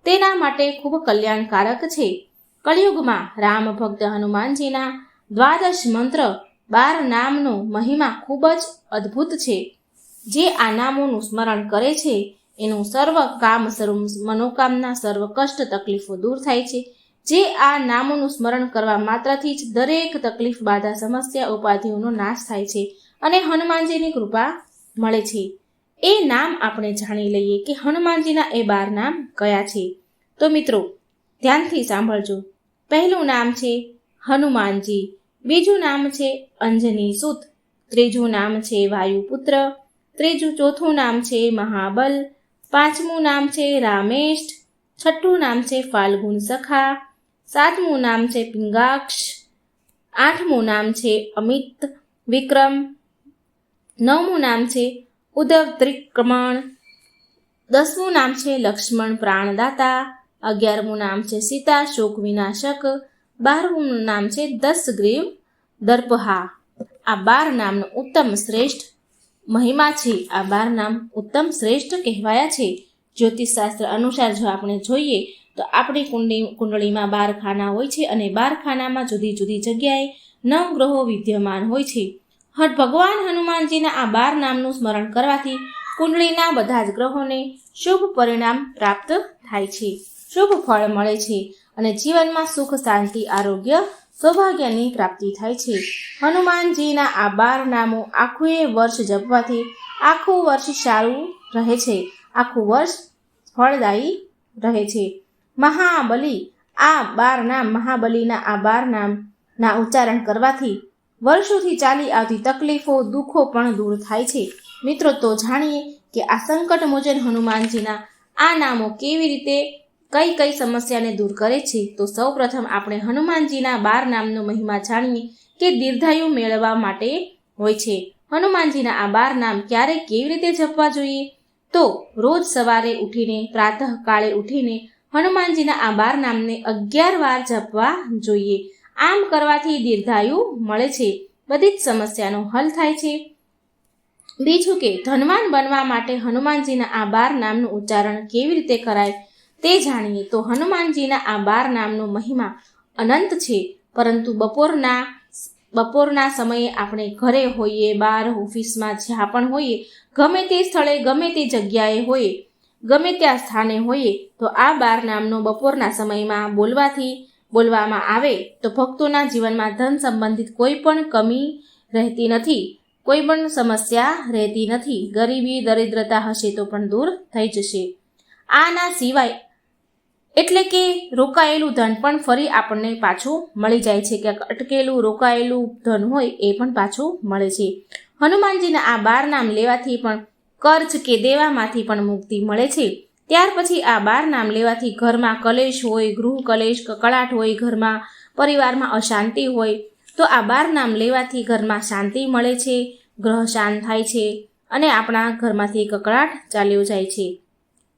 તેના માટે ખૂબ કલ્યાણકારક છે. કળિયુગમાં રામ ભક્ત હનુમાનજીના દ્વાદશ મંત્ર 12 નામનો મહિમા ખૂબ જ અદ્ભુત છે. જે આ નામોનું સ્મરણ કરે છે એનું સર્વ કામ, સર્વ મનોકામના, સર્વ કષ્ટ તકલીફો દૂર થાય છે. જે આ નામોનું સ્મરણ કરવા માત્રથી જ દરેક તકલીફ, બાધા, સમસ્યા, ઉપાધિઓનો નાશ થાય છે અને હનુમાનજીની કૃપા મળે છે. એ નામ આપણે જાણી લઈએ કે હનુમાનજીના એ 12 નામ કયા છે. તો મિત્રો ધ્યાનથી સાંભળજો. પહેલું નામ છે હનુમાનજી, બીજું નામ છે અંજની સુત, ત્રીજું નામ છે વાયુપુત્ર, ચોથું નામ છે મહાબલ, પાંચમું નામ છે રામેષ્ઠ, છઠ્ઠું નામ છે ફાલ્ગુન સખા, સાતમું નામ છે પિંગાક્ષ, આઠમું નામ છે અમિત વિક્રમ, નવમું નામ છે ઉદ્ધવ ત્રિક્રમણ, 10મું નામ છે લક્ષ્મણ પ્રાણદાતા, 11મું નામ છે સીતા શોક વિનાશક, 12મું નામ છે દશગ્રીવ દર્પહા. આ 12 નામનો ઉત્તમ શ્રેષ્ઠ મહિમા છે. આ 12 નામ ઉત્તમ શ્રેષ્ઠ કહેવાયા છે. જ્યોતિષશાસ્ત્ર અનુસાર જો આપણે જોઈએ તો આપણી કુંડળીમાં 12 ખાના હોય છે અને 12 ખાનામાં જુદી જુદી જગ્યાએ 9 ગ્રહો વિદ્યમાન હોય છે. ભગવાન હનુમાનજીના આ 12 નામનું સ્મરણ કરવાથી કુંડળીના બધા જ ગ્રહોને શુભ પરિણામ પ્રાપ્ત થાય છે, શુભ ફળ મળે છે અને જીવનમાં સુખ, શાંતિ, આરોગ્ય, સૌભાગ્યની પ્રાપ્તિ થાય છે. હનુમાનજીના આ 12 નામો આખું વર્ષ જપવાથી આખું વર્ષ સારું રહે છે, આખું વર્ષ ફળદાયી રહે છે. મહાબલી, આ 12 નામ, મહાબલીના આ 12 નામના ઉચ્ચારણ કરવાથી વર્ષોથી ચાલી આવતી તકલીફો, દુઃખો પણ દૂર થાય છે. મિત્રો તો જાણીએ કે આ સંકટ મોચન હનુમાનજીના આ નામો કેવી રીતે કઈ સમસ્યાને દૂર કરે છે. તો સૌ પ્રથમ આપણે હનુમાનજીના 12 નામનો મહિમા જાણીએ કે દીર્ઘાયુ મેળવવા માટે હોય છે. હનુમાનજીના આ 12 નામ ક્યારે કેવી રીતે જપવા જોઈએ? તો રોજ સવારે ઉઠીને, પ્રાતઃ કાળે ઉઠીને હનુમાનજીના આ 12 નામને 11 વાર જપવા જોઈએ. આમ કરવાથી દીર્ઘાયુ મળે છે, બધી જ સમસ્યાનો હલ થાય છે. બીજું કે ધનવાન બનવા માટે હનુમાનજીના આ 12 નામનું ઉચ્ચારણ કેવી રીતે કરાય તે જાણીએ. તો હનુમાનજીના આ 12 નામનો મહિમા અનંત છે, પરંતુ બપોરના સમયે આપણે ઘરે હોઈએ, બહાર ઓફિસમાં જ્યાં પણ હોઈએ, ગમે તે સ્થળે, ગમે તે જગ્યાએ હોઈએ, ગમે ત્યાં સ્થાને હોઈએ, તો આ 12 નામનો બપોરના સમયમાં બોલવામાં આવે તો ભક્તોના જીવનમાં ધન સંબંધિત કોઈ પણ કમી રહેતી નથી, કોઈ પણ સમસ્યા રહેતી નથી. ગરીબી, દરિદ્રતા હશે તો પણ દૂર થઈ જશે. આના સિવાય એટલે કે રોકાયેલું ધન પણ ફરી આપણને પાછું મળી જાય છે, કે અટકેલું રોકાયેલું ધન હોય એ પણ પાછું મળે છે. હનુમાનજીના આ 12 નામ લેવાથી પણ કર્જ કે દેવામાંથી પણ મુક્તિ મળે છે. ત્યાર પછી આ 12 નામ લેવાથી ઘરમાં કલેશ હોય, ગૃહ કલેશ, કકળાટ હોય, ઘરમાં પરિવારમાં અશાંતિ હોય, તો આ 12 નામ લેવાથી ઘરમાં શાંતિ મળે છે, ગ્રહ શાંત થાય છે અને આપણા ઘરમાંથી કકળાટ ચાલ્યો જાય છે.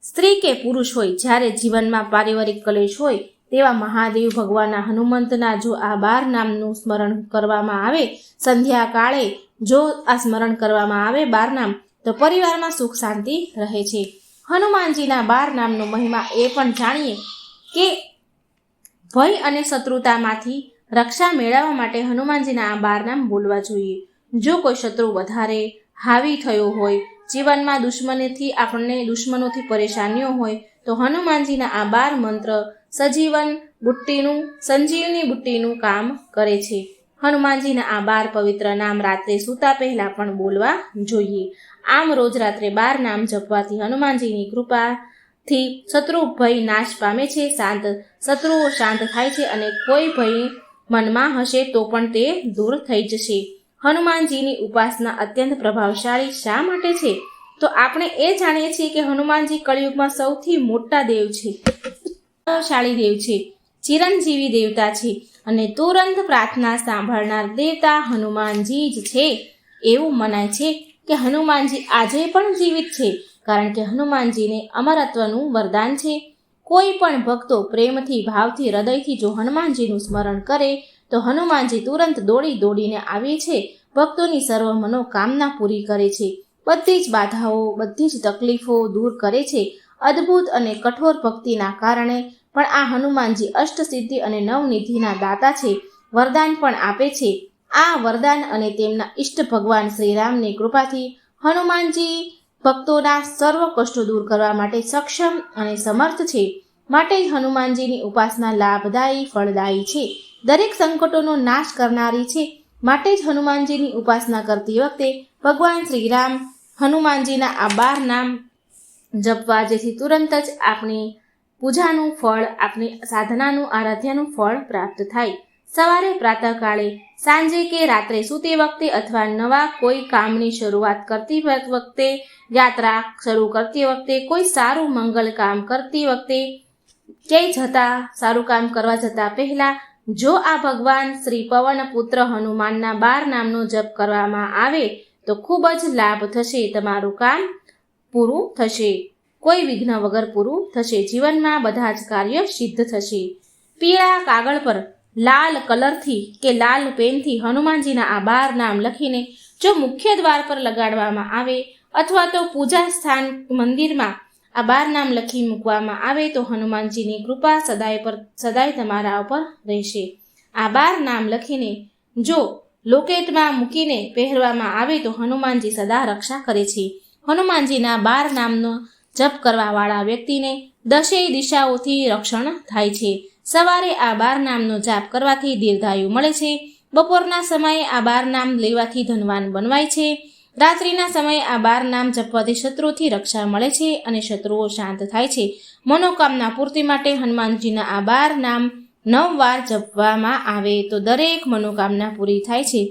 સ્ત્રી કે પુરુષ હોય, જ્યારે જીવનમાં પારિવારિક કલેશ હોય, તેવા મહાદેવ ભગવાનના હનુમંતના જો આ 12 નામનું સ્મરણ કરવામાં આવે, સંધ્યા કાળે જો આ સ્મરણ કરવામાં આવે 12 નામ, તો પરિવારમાં સુખ શાંતિ રહે છે. હનુમાનજીના 12 નામનો મહિમા એ પણ જાણીએ કે ભય અને શત્રુતામાંથી રક્ષા મેળવવા માટે હનુમાનજીના આ 12 નામ બોલવા જોઈએ. જો કોઈ શત્રુ વધારે હાવી થયો હોય, જીવનમાં દુશ્મનોથી પરેશાનીઓ હોય, તો હનુમાનજીના આ 12 મંત્ર સંજીવની બુટ્ટીનું કામ કરે છે. હનુમાનજીના આ 12 પવિત્ર નામ રાત્રે સૂતા પહેલા પણ બોલવા જોઈએ. આમ રોજ રાત્રે 12 નામ જપવાથી હનુમાનજીની કૃપાથી શત્રુ ભય નાશ પામે છે, શત્રુઓ શાંત થાય છે અને કોઈ ભય મનમાં હશે તો પણ તે દૂર થઈ જશે. હનુમાનજીની ઉપાસના અત્યંત પ્રભાવશાળી શા માટે છે? તો આપણે એ જાણીએ છીએ કે હનુમાનજી કળિયુગમાં સૌથી મોટા દેવ છે, પ્રભાવશાળી દેવ છે, ચિરંજીવી દેવતા છે અને તુરંત પ્રાર્થના સાંભળનાર દેવતા હનુમાનજી જ છે. એવું મનાય છે કે હનુમાનજી આજે પણ જીવિત છે, કારણ કે હનુમાનજીને અમરત્વનું વરદાન છે. કોઈ પણ ભક્તો પ્રેમથી, ભાવથી, હૃદયથી જો હનુમાનજીનું સ્મરણ કરે તો હનુમાનજી તુરંત દોડીને આવે છે, ભક્તોની સર્વ મનોકામના પૂરી કરે છે, બધી જ બાધાઓ, બધી જ તકલીફો દૂર કરે છે. અદ્ભુત અને કઠોર ભક્તિના કારણે પણ આ હનુમાનજી અષ્ટસિદ્ધિ અને નવનિધિના દાતા છે, વરદાન પણ આપે છે. આ વરદાન અને તેમના ઈષ્ટ ભગવાન શ્રીરામની કૃપાથી હનુમાનજી ભક્તોના સર્વ કષ્ટો દૂર કરવા માટે સક્ષમ અને સમર્થ છે. માટે જ હનુમાનજીની ઉપાસના લાભદાયી, ફળદાયી છે, દરેક સંકટોનો નાશ કરનારી છે. માટે જ હનુમાનજીની ઉપાસના કરતી વખતે ભગવાન શ્રીરામ હનુમાનજીના આ 12 નામ જપવા, જેથી તુરંત જ આપણી પૂજાનું ફળ, આપણી સાધનાનું, આરાધ્યાનું ફળ પ્રાપ્ત થાય. સવારે, પ્રાતઃકાળે, સાંજે કે રાત્રે સૂતી વખતે અથવા નવા કોઈ કામની શરૂઆત કરતી વખતે, યાત્રા શરૂ કરતી વખતે, કોઈ સારું મંગલ કામ કરતી વખતે, ક્યાંય સારું કામ કરવા જતા પહેલા જો આ ભગવાન શ્રી પવન પુત્ર હનુમાનના 12 નામનો જપ કરવામાં આવે તો ખૂબ જ લાભ થશે. તમારું કામ પૂરું થશે, કોઈ વિઘ્ન વગર પૂરું થશે. જીવનમાં બધા જ કાર્ય સિદ્ધ થશે. પીળા કાગળ પર લાલ કલરથી કે લાલ પેનથી હનુમાનજીના આ 12 નામ લખીને જો મુખ્ય દ્વાર પર લગાડવામાં આવે અથવા તો પૂજા સ્થાન મંદિરમાં આ 12 નામ લખી મૂકવામાં આવે તો હનુમાનજીની કૃપા સદાય તમારા ઉપર રહેશે. આ 12 નામ લખીને જો લોકેટમાં મૂકીને પહેરવામાં આવે તો હનુમાનજી સદા રક્ષા કરે છે. હનુમાનજીના 12 નામનો જપ કરવાવાળા વ્યક્તિને 10 દિશાઓથી રક્ષણ થાય છે. સવારે આ 12 નામનો જાપ કરવાથી દીર્ઘાયુ મળે છે. બપોરના સમયે આ 12 નામ લેવાથી ધનવાન બનવાય છે. રાત્રિના સમયે આ 12 નામ જપવાથી શત્રુથી રક્ષા મળે છે અને શત્રુઓ શાંત થાય છે. મનોકામના પૂર્તિ માટે હનુમાનજીના આ 12 નામ 9 વાર જપવામાં આવે તો દરેક મનોકામના પૂરી થાય છે.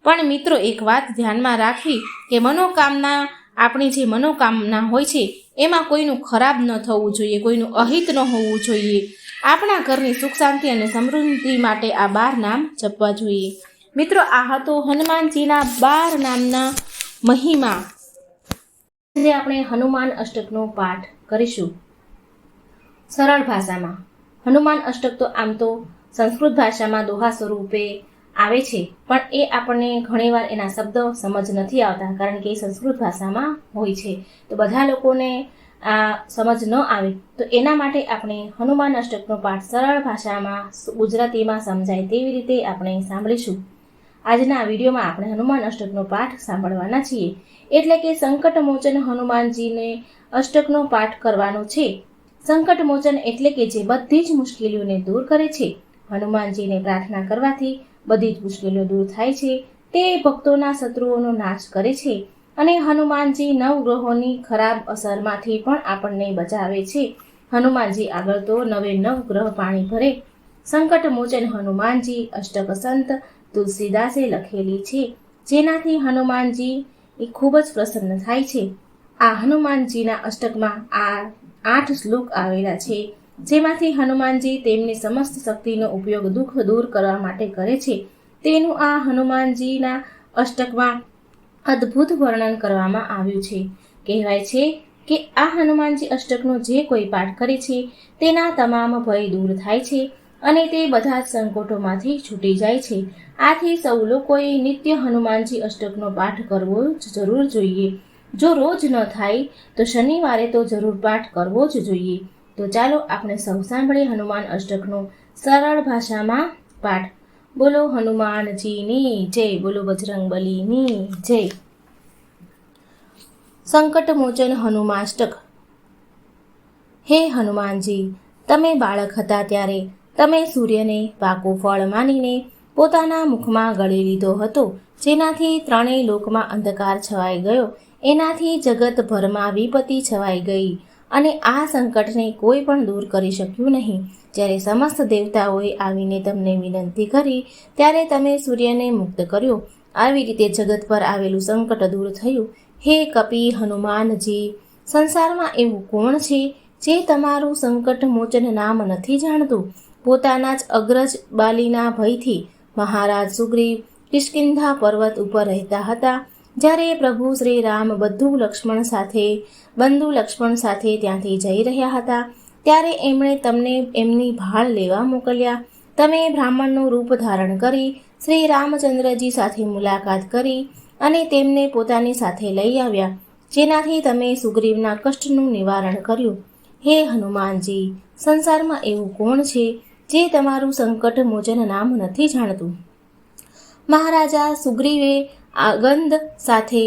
પણ મિત્રો, એક વાત ધ્યાનમાં રાખવી કે મનોકામના, આપણી જે મનોકામના હોય છે એમાં કોઈનું ખરાબ ન થવું જોઈએ, કોઈનું અહિત ન હોવું જોઈએ. આપણા ઘરની સુખ શાંતિ અને સમૃદ્ધિ માટે આ 12 નામ જપવા જોઈએ. મિત્રો, આ હતો હનુમાનજીના 12 નામના મહિમા. આજે આપણે હનુમાન અષ્ટકનો પાઠ કરીશું સરળ ભાષામાં. હનુમાન અષ્ટક તો આમ તો સંસ્કૃત ભાષામાં દોહા સ્વરૂપે આવે છે, પણ એ આપણને ઘણીવાર એના શબ્દો સમજ નથી આવતા, કારણ કે એ સંસ્કૃત ભાષામાં હોય છે. તો બધા લોકોને આ સમજ ન આવે તો એના માટે આપણે હનુમાન અષ્ટકનો પાઠ સરળ ભાષામાં, ગુજરાતીમાં સમજાય તેવી રીતે આપણે સાંભળીશું. આજના વિડીયોમાં આપણે હનુમાન અષ્ટકનો પાઠ સાંભળવાના છીએ. એટલે કે સંકટ મોચન હનુમાનજીને અષ્ટકનો પાઠ કરવાનો છે. સંકટ મોચન એટલે કે જે બધી જ મુશ્કેલીઓને દૂર કરે છે. હનુમાનજીને પ્રાર્થના કરવાથી બધી જ મુશ્કેલીઓ દૂર થાય છે. તે ભક્તોના શત્રુઓનો નાશ કરે છે અને હનુમાનજી નવગ્રહોની ખરાબ અસરમાંથી પણ આપણને બચાવે છે. હનુમાનજી આગળ તો 9 ગ્રહ પાણી ભરે. સંકટ મોચન હનુમાનજી અષ્ટક સંત તુલસીદાસે લખેલી છે, જેનાથી હનુમાનજી ખૂબ જ પ્રસન્ન થાય છે. આ હનુમાનજીના અષ્ટકમાં આ 8 શ્લોક આવેલા છે, જેમાંથી હનુમાનજી તેમની સમસ્ત શક્તિનો ઉપયોગ દુઃખ દૂર કરવા માટે કરે છે. તેનું આ હનુમાનજીના અષ્ટકમાં અદ્ભુત વર્ણન કરવામાં આવ્યું છે. કહેવાય છે કે આ હનુમાનજી અષ્ટકનો જે કોઈ પાઠ કરે છે તેના તમામ ભય દૂર થાય છે અને તે બધા જ સંકટોમાંથી છૂટી જાય છે. આથી સૌ લોકોએ નિત્ય હનુમાનજી અષ્ટકનો પાઠ કરવો જ જરૂર જોઈએ. જો રોજ ન થાય તો શનિવારે તો જરૂર પાઠ કરવો જ જોઈએ. તો ચાલો આપણે સૌ સાંભળીએ હનુમાન અષ્ટકનો સરળ ભાષામાં પાઠ. બોલો હનુમાનજીની જય, બોલો બજરંગબલીની જય. સંકટ મોચન હનુમાષ્ટક. હે હનુમાનજી, તમે બાળક હતા ત્યારે તમે સૂર્યને પાકું ફળ માનીને પોતાના મુખમાં ગળી લીધો હતો, જેનાથી 3 લોકમાં અંધકાર છવાઈ ગયો. એનાથી જગતભરમાં વિપત્તિ છવાઈ ગઈ અને આ સંકટને કોઈ પણ દૂર કરી શક્યું નહીં. જ્યારે સમસ્ત દેવતાઓએ આવીને તમને વિનંતી કરી ત્યારે તમે સૂર્યને મુક્ત કર્યો. આવી રીતે જગત પર આવેલું સંકટ દૂર થયું. હે કપી હનુમાનજી, સંસારમાં એવું કોણ છે જે તમારું સંકટ મોચન નામ નથી જાણતું? પોતાના જ અગ્રજ બાલીના ભયથી મહારાજ સુગ્રીવ કિષ્કિંધા પર્વત ઉપર રહેતા હતા. જ્યારે પ્રભુ શ્રી રામ બંધુ લક્ષ્મણ સાથે ત્યાંથી જઈ રહ્યા હતા ત્યારે એમણે તમને એમની ભાળ લેવા મોકલ્યા. તમે બ્રાહ્મણનું રૂપ ધારણ કરી શ્રી રામચંદ્રજી સાથે મુલાકાત કરી અને તેમને પોતાની સાથે લઈ આવ્યા, જેનાથી તમે સુગ્રીવના કષ્ટનું નિવારણ કર્યું. હે હનુમાનજી, સંસારમાં એવું કોણ છે જે તમારું સંકટ મોચન નામ નથી જાણતું? મહારાજા સુગ્રીવે અંગદ સાથે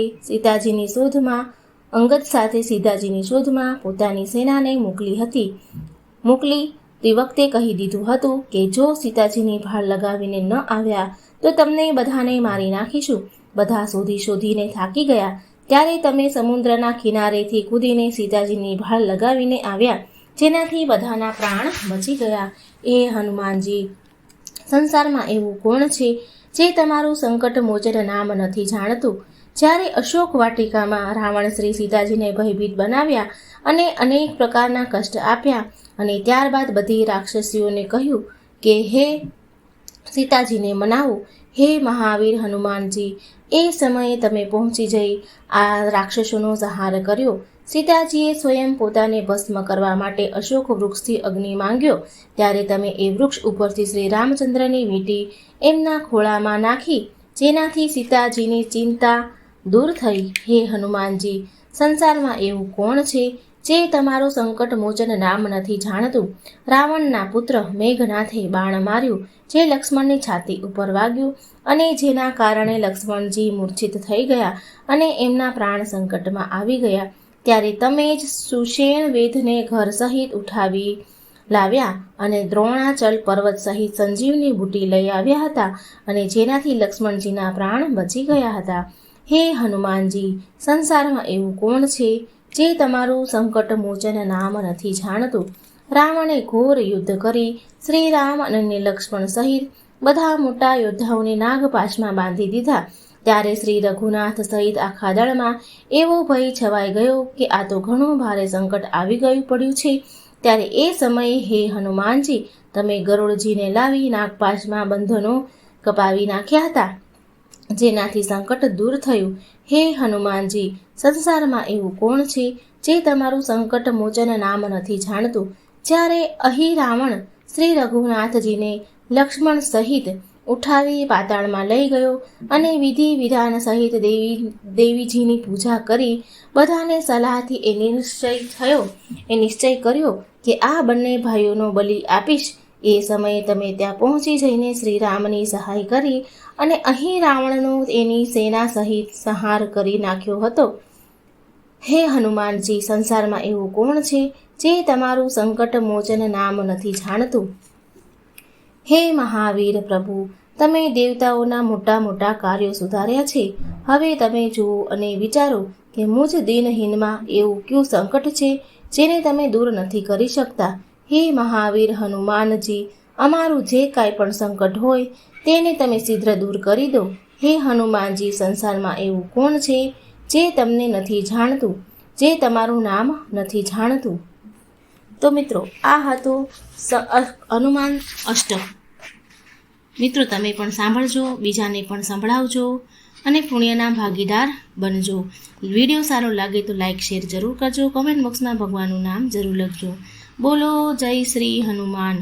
સીતાજીની શોધમાં પોતાની સેનાને મોકલી તે વખતે કહી દીધું હતું કે જો સીતાજીની ભાળ લગાવીને ન આવ્યા તો તમને બધાને મારી નાખીશું. બધા શોધીને થાકી ગયા ત્યારે તમે સમુદ્રના કિનારેથી કૂદીને સીતાજીની ભાળ લગાવીને આવ્યા, જેનાથી બધાના પ્રાણ બચી ગયા. એ હનુમાનજી, સંસારમાં એવું કોણ છે જે તમારું સંકટ મોચન નામ નથી જાણતું? જ્યારે અશોક વાટિકામાં રાવણ શ્રી સીતાજીને ભયભીત બનાવ્યા અને અનેક પ્રકારના કષ્ટ આપ્યા અને ત્યારબાદ બધી રાક્ષસીઓને કહ્યું કે હે સીતાજીને મનાવો. હે મહાવીર હનુમાનજી, એ સમયે તમે પહોંચી જઈ આ રાક્ષસોનો સંહાર કર્યો. સીતાજીએ સ્વયં પોતાને ભસ્મ કરવા માટે અશોક વૃક્ષથી અગ્નિ માંગ્યો ત્યારે તમે એ વૃક્ષ ઉપરથી શ્રી રામચંદ્રની વીંટી એમના ખોળામાં નાખી, જેનાથી સીતાજીની ચિંતા દૂર થઈ. હે હનુમાનજી, સંસારમાં એવું કોણ છે જે તમારું સંકટ મોચન નામ નથી જાણતું? રાવણના પુત્ર મેઘનાથે બાણ માર્યું જે લક્ષ્મણની છાતી ઉપર વાગ્યું અને જેના કારણે લક્ષ્મણજી મૂર્છિત થઈ ગયા અને એમના પ્રાણ સંકટમાં આવી ગયા. ત્યારે તમે જ સુષેણ વેદને ઘર સહિત ઉઠાવી લાવ્યા અને દ્રોણાચલ પર્વત સહિત સંજીવની બુટી લઈ આવ્યા હતા અને જેનાથી લક્ષ્મણજીના પ્રાણ બચી ગયા હતા. હે હનુમાનજી, સંસારમાં એવું કોણ છે જે તમારું સંકટ મોચન નામ નથી જાણતું? રાવણે ઘોર યુદ્ધ કરી શ્રી રામ અને લક્ષ્મણ સહિત બધા મોટા યોદ્ધાઓને નાગપાશમાં બાંધી દીધા. ત્યારે શ્રી રઘુનાથ સહિત આખા દળમાં એવો ભય છવાઈ ગયો કે આ તો ઘણું ભારે સંકટ આવી પડ્યું છે. ત્યારે એ સમયે હે હનુમાનજી, તમે ગરુડજીને લાવી નાગપાશમાં બંધનો કપાવી નાખ્યા હતા, જેનાથી સંકટ દૂર થયું. હે હનુમાનજી, સંસારમાં એવું કોણ છે જે તમારું સંકટ મોચન નામ નથી જાણતું? જ્યારે અહીં રાવણ શ્રી રઘુનાથજીને લક્ષ્મણ સહિત ઉઠાવી પાતાળમાં લઈ ગયો અને વિધિ વિધાન સહિત દેવીજીની પૂજા કરી બધાને સલાહથી એ નિશ્ચય કર્યો કે આ બંને ભાઈઓનો બલિ આપીશ. એ સમયે તમે ત્યાં પહોંચી જઈને શ્રી રામની સહાય કરી અને અહીં રાવણનો એની સેના સહિત સંહાર કરી નાખ્યો હતો. હે હનુમાનજી, સંસારમાં એવું કોણ છે જે તમારું સંકટ મોચન નામ નથી જાણતું? હે મહાવીર પ્રભુ, તમે દેવતાઓના મોટા મોટા કાર્યો સુધાર્યા છે. હવે તમે જુઓ અને વિચારો કે મુજ દિનહીનમાં એવું કયું સંકટ છે જેને તમે દૂર નથી કરી શકતા? હે મહાવીર હનુમાનજી, અમારું જે કાંઈ પણ સંકટ હોય તેને તમે શીઘ્ર દૂર કરી દો. હે હનુમાનજી, સંસારમાં એવું કોણ છે જે તમને નથી જાણતું, જે તમારું નામ નથી જાણતું? તો મિત્રો, આ હતો હનુમાન અષ્ટક. મિત્રો, તમે પણ સાંભળજો, બીજાને પણ સંભળાવજો અને પુણ્યના ભાગીદાર બનજો. વિડીયો સારો લાગે તો લાઈક શેર જરૂર કરજો. કોમેન્ટ બોક્સમાં ભગવાનનું નામ જરૂર લખજો. બોલો જય શ્રી હનુમાન.